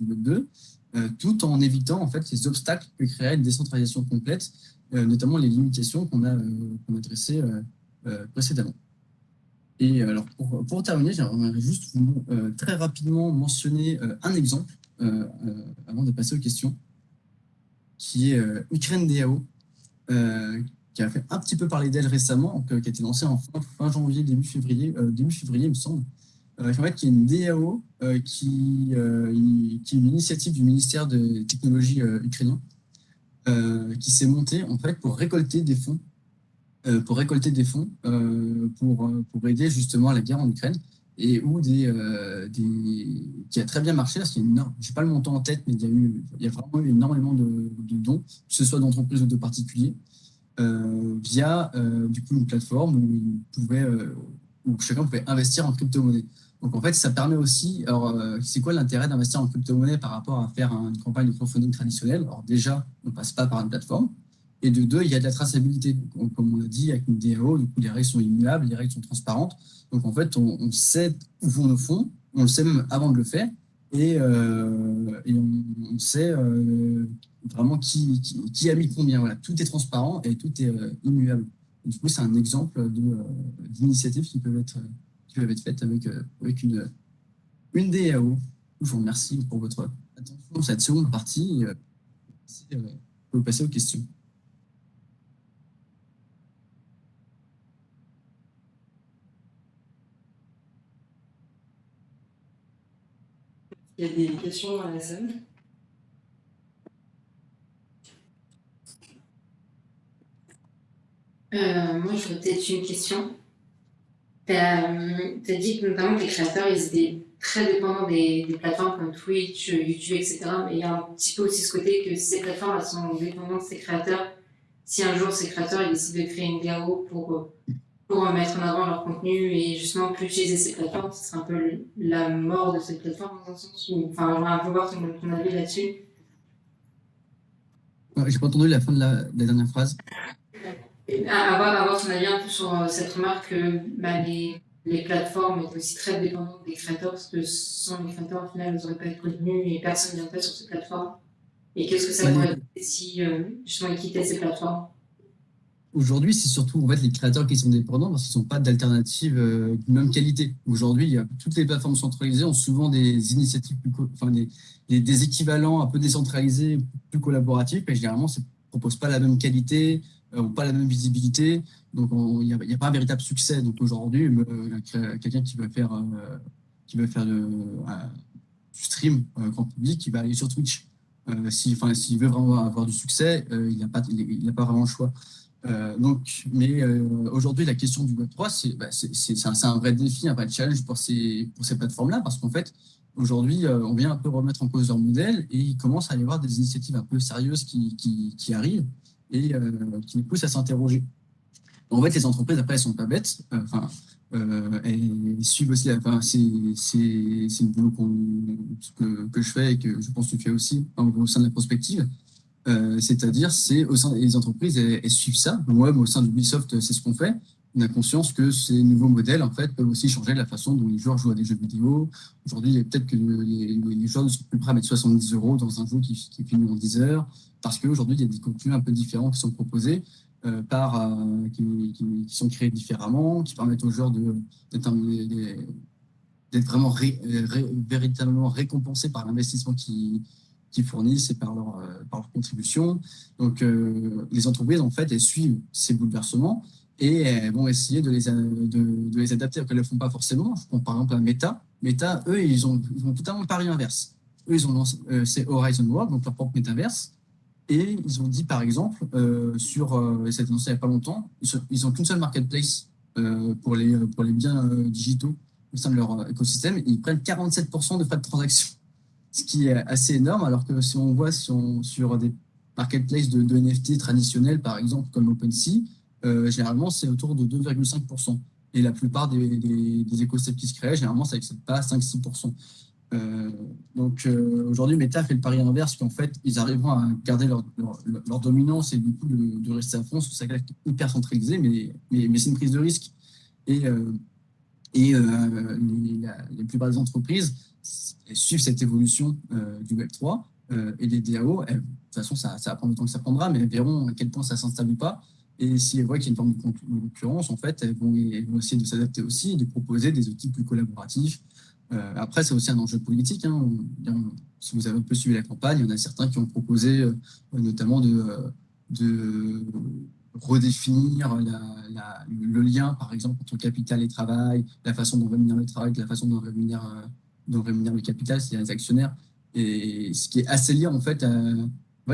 du Web 2, tout en évitant en fait les obstacles que créerait une décentralisation complète, notamment les limitations qu'on a dressées précédemment. Et alors pour terminer, j'aimerais juste très rapidement mentionner un exemple avant de passer aux questions, qui est Ukraine DAO, qui a fait un petit peu parler d'elle récemment, qui a été lancée en fin janvier, début février, il me semble. En fait, qui est une DAO qui est une initiative du ministère des Technologies ukrainien, qui s'est montée en fait pour récolter des fonds, pour aider justement à la guerre en Ukraine, et qui a très bien marché parce qu'il y a j'ai pas le montant en tête, mais il y a vraiment eu énormément de dons, que ce soit d'entreprises ou de particuliers, via du coup une plateforme où chacun pouvait investir en crypto-monnaie. Donc en fait, ça permet aussi. Alors, c'est quoi l'intérêt d'investir en crypto-monnaie par rapport à faire une campagne de crowdfunding traditionnelle? Alors déjà, on ne passe pas par une plateforme. Et de deux, il y a de la traçabilité. Donc, comme on l'a dit, avec une DAO, du coup, les règles sont immuables, les règles sont transparentes. Donc en fait, on sait où vont nos fonds, on le sait même avant de le faire, et on sait vraiment qui a mis combien. Voilà, tout est transparent et tout est immuable. Et du coup, c'est un exemple d'initiatives qui peuvent être faites avec une DAO. Je vous remercie pour votre attention pour cette seconde partie. On peut passer aux questions. Il y a des questions à la salle? Moi, j'aurais peut-être une question. Tu as dit que notamment que les créateurs, ils étaient très dépendants des plateformes comme Twitch, YouTube, etc. Mais il y a un petit peu aussi ce côté que si ces plateformes elles sont dépendantes de ces créateurs, si un jour ces créateurs ils décident de créer une DAO pour mettre en avant leur contenu et justement plus utiliser ces plateformes, ce serait un peu la mort de cette plateforme dans un sens où, enfin, j'aimerais un peu voir ton avis là-dessus. J'ai pas entendu la fin de la dernière phrase. Et avoir ton avis un peu sur cette remarque que bah, les plateformes étaient aussi très dépendantes des créateurs, parce que sans les créateurs, au final, ils n'auraient pas été connus et personne ne viendrait sur ces plateformes. Et qu'est-ce que ça Bah, pourrait donner si justement ils quittaient ces plateformes? aujourd'hui, c'est surtout en fait les créateurs qui sont dépendants parce qu'ils n'ont pas d'alternative de même qualité. Aujourd'hui, toutes les plateformes centralisées ont souvent des initiatives enfin des équivalents un peu décentralisés, plus collaboratifs, et généralement, ça ne propose pas la même qualité, ou pas la même visibilité. Donc, il y a pas un véritable succès. Donc aujourd'hui, quelqu'un qui veut faire du stream grand public, il va aller sur Twitch. S'il veut vraiment avoir du succès, il n'a pas vraiment le choix. Aujourd'hui, la question du Web3, c'est un vrai défi, un vrai challenge pour ces plateformes-là, parce qu'en fait, aujourd'hui, on vient un peu remettre en cause leur modèle et il commence à y avoir des initiatives un peu sérieuses qui arrivent et qui nous poussent à s'interroger. En fait, les entreprises, après, elles sont pas bêtes. Elles suivent aussi. Enfin, c'est le boulot que je fais et que je pense que tu fais aussi au sein de la prospective. C'est-à-dire, c'est au sein des entreprises, elles suivent ça. Moi, au sein d'Ubisoft, c'est ce qu'on fait. On a conscience que ces nouveaux modèles, en fait, peuvent aussi changer la façon dont les joueurs jouent à des jeux vidéo. Aujourd'hui, peut-être que les joueurs ne sont plus prêts à mettre 70 € dans un jeu qui finit en 10 heures, parce qu'aujourd'hui, il y a des contenus un peu différents qui sont proposés, qui sont créés différemment, qui permettent aux joueurs d'être vraiment véritablement récompensés par l'investissement qu'ils fournissent et par leur contribution. Donc, les entreprises, en fait, elles suivent ces bouleversements et elles vont essayer de les adapter, alors qu'elles ne le font pas forcément. Je prends par exemple à Meta. Meta, eux, ils ont totalement le pari inverse. Eux, ils ont lancé, c'est Horizon World, donc leur propre métaverse. Et ils ont dit, par exemple, ça a été lancé il n'y a pas longtemps, ils ont qu'une seule marketplace pour les biens digitaux au sein de leur écosystème. Et ils prennent 47% de frais de transaction, ce qui est assez énorme, alors que si on voit sur des marketplaces de NFT traditionnels, par exemple, comme OpenSea, généralement, c'est autour de 2,5%. Et la plupart des écosystèmes qui se créent, généralement, ça n'excède pas 5-6%. Aujourd'hui, Meta fait le pari inverse, qu'en fait, ils arriveront à garder leur dominance et du coup de rester à fond sur sa classe hyper centralisée, mais c'est une prise de risque. Et, la plupart des entreprises elles suivent cette évolution du Web3 et les DAO, de toute façon, ça va prendre le temps que ça prendra, mais elles verront à quel point ça s'installe ou pas. Et si elles voient qu'il y a une forme de concurrence, en fait, elles vont essayer de s'adapter aussi et de proposer des outils plus collaboratifs. Après, c'est aussi un enjeu politique. Si vous avez un peu suivi la campagne, il y en a certains qui ont proposé notamment de redéfinir le lien, par exemple, entre capital et travail, la façon dont rémunère le travail, la façon dont rémunère le capital, c'est-à-dire les actionnaires. Et ce qui est assez lié, en fait,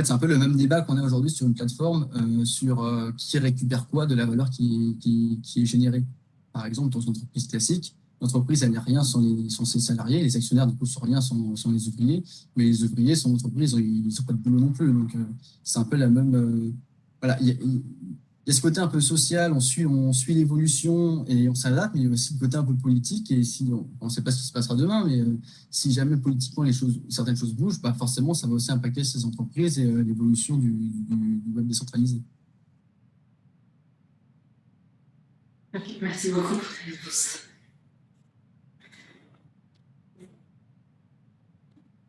c'est un peu le même débat qu'on a aujourd'hui sur une plateforme, sur qui récupère quoi de la valeur qui est générée. Par exemple, dans une entreprise classique, l'entreprise, elle n'est rien sans ses salariés, les actionnaires, du coup, sont rien sans les ouvriers, mais les ouvriers, sans l'entreprise, ils n'ont pas de boulot non plus. Donc, c'est un peu la même. Voilà, il y a ce côté un peu social, on suit l'évolution et on s'adapte, mais il y a aussi le côté un peu politique. Et si on ne sait pas ce qui se passera demain, mais si jamais politiquement certaines choses bougent, bah forcément, ça va aussi impacter ces entreprises et l'évolution du web décentralisé. Ok, merci beaucoup pour ta réponse.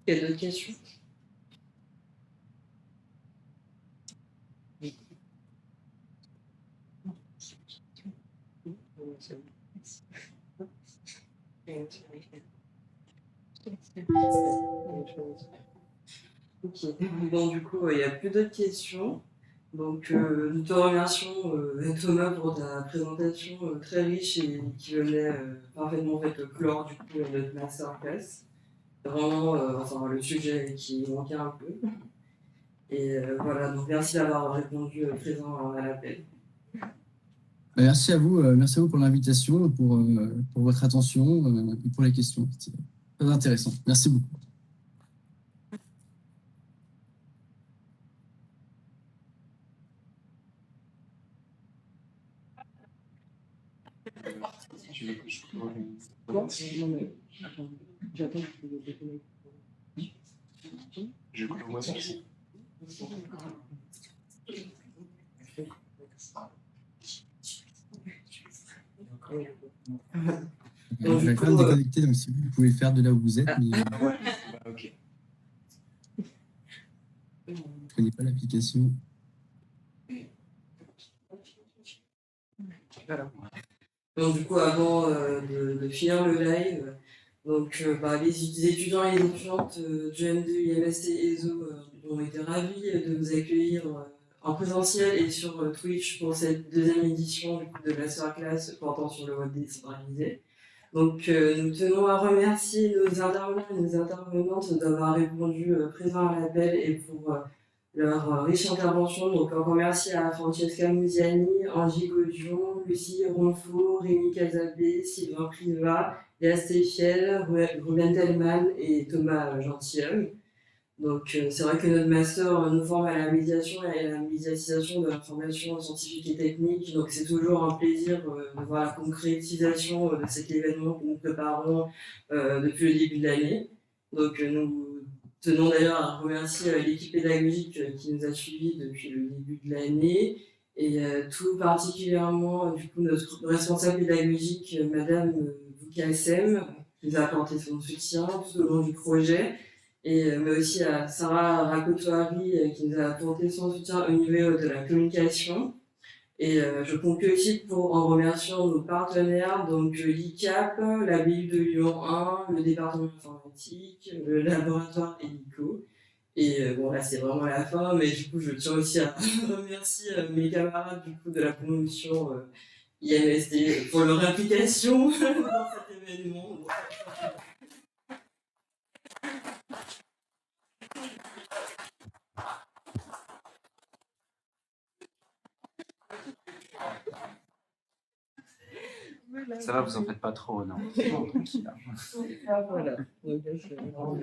Il y a d'autres questions? Ok. Bon, du coup, il n'y a plus d'autres questions. Donc, nous te remercions, Thomas, pour ta présentation très riche et qui venait parfaitement en fait, clore du coup notre masterclass. Vraiment, le sujet qui manquait un peu. Et voilà, donc merci d'avoir répondu présent à l'appel. Merci à vous pour l'invitation, pour votre attention et pour les questions. C'était très intéressant. Merci beaucoup. Tu veux que je prenne Non, mais j'attends que tu le déconnectes. Je clôt moi aussi. Donc, du J'arrive pas à me coup, déconnecter, donc si vous pouvez le faire de là où vous êtes, mais Ouais, bah, ok. je connais pas l'application. voilà. Donc du coup, avant de finir le live, donc les étudiants et les étudiantes du M2, IMST et ESO ont été ravis de vous accueillir en présentiel et sur Twitch pour cette deuxième édition du coup, de masterclass portant sur le web décentralisé. Donc nous tenons à remercier nos intervenants et nos intervenantes d'avoir répondu présent à l'appel et pour leur riche intervention. Donc encore merci à Francesca Musiani, Angie Gaudion, Lucie Ronfaux, Rémi Casabé, Sylvain Privat, Léa Stéfiel, Ruben Tellman et Thomas Gentilhomme. Donc c'est vrai que notre master nous forme à la médiation et à la médiatisation de l'information scientifique et technique. Donc c'est toujours un plaisir de voir la concrétisation de cet événement que nous préparons depuis le début de l'année. Donc nous tenons d'ailleurs à remercier l'équipe pédagogique qui nous a suivis depuis le début de l'année et tout particulièrement du coup notre responsable pédagogique, Madame Boukassem, qui nous a apporté son soutien tout au long du projet. Mais aussi à Sarah Rakotoari qui nous a apporté son soutien au niveau de la communication. Et je conclue aussi en remerciant nos partenaires, donc l'ICAP, la BU de Lyon 1, le département informatique, le laboratoire hélico. Et bon là c'est vraiment la fin, mais du coup je tiens aussi à remercier mes camarades du coup de la promotion IMSD pour leur implication dans cet événement. Ça va, vous en faites pas trop, non? Non, tranquille. Ah, voilà. Donc, là, c'est vraiment-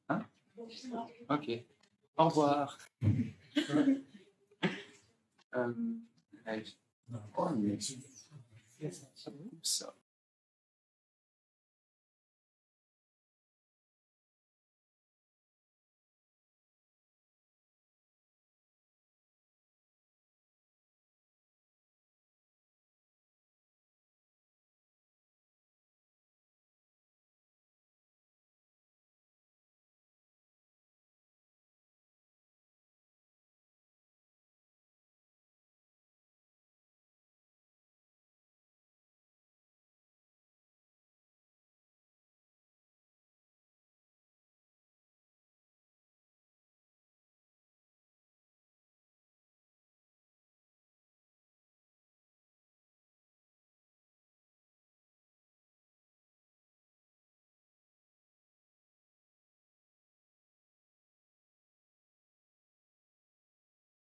Hein? Ok. Au revoir. Live. Oh, mais... Ça.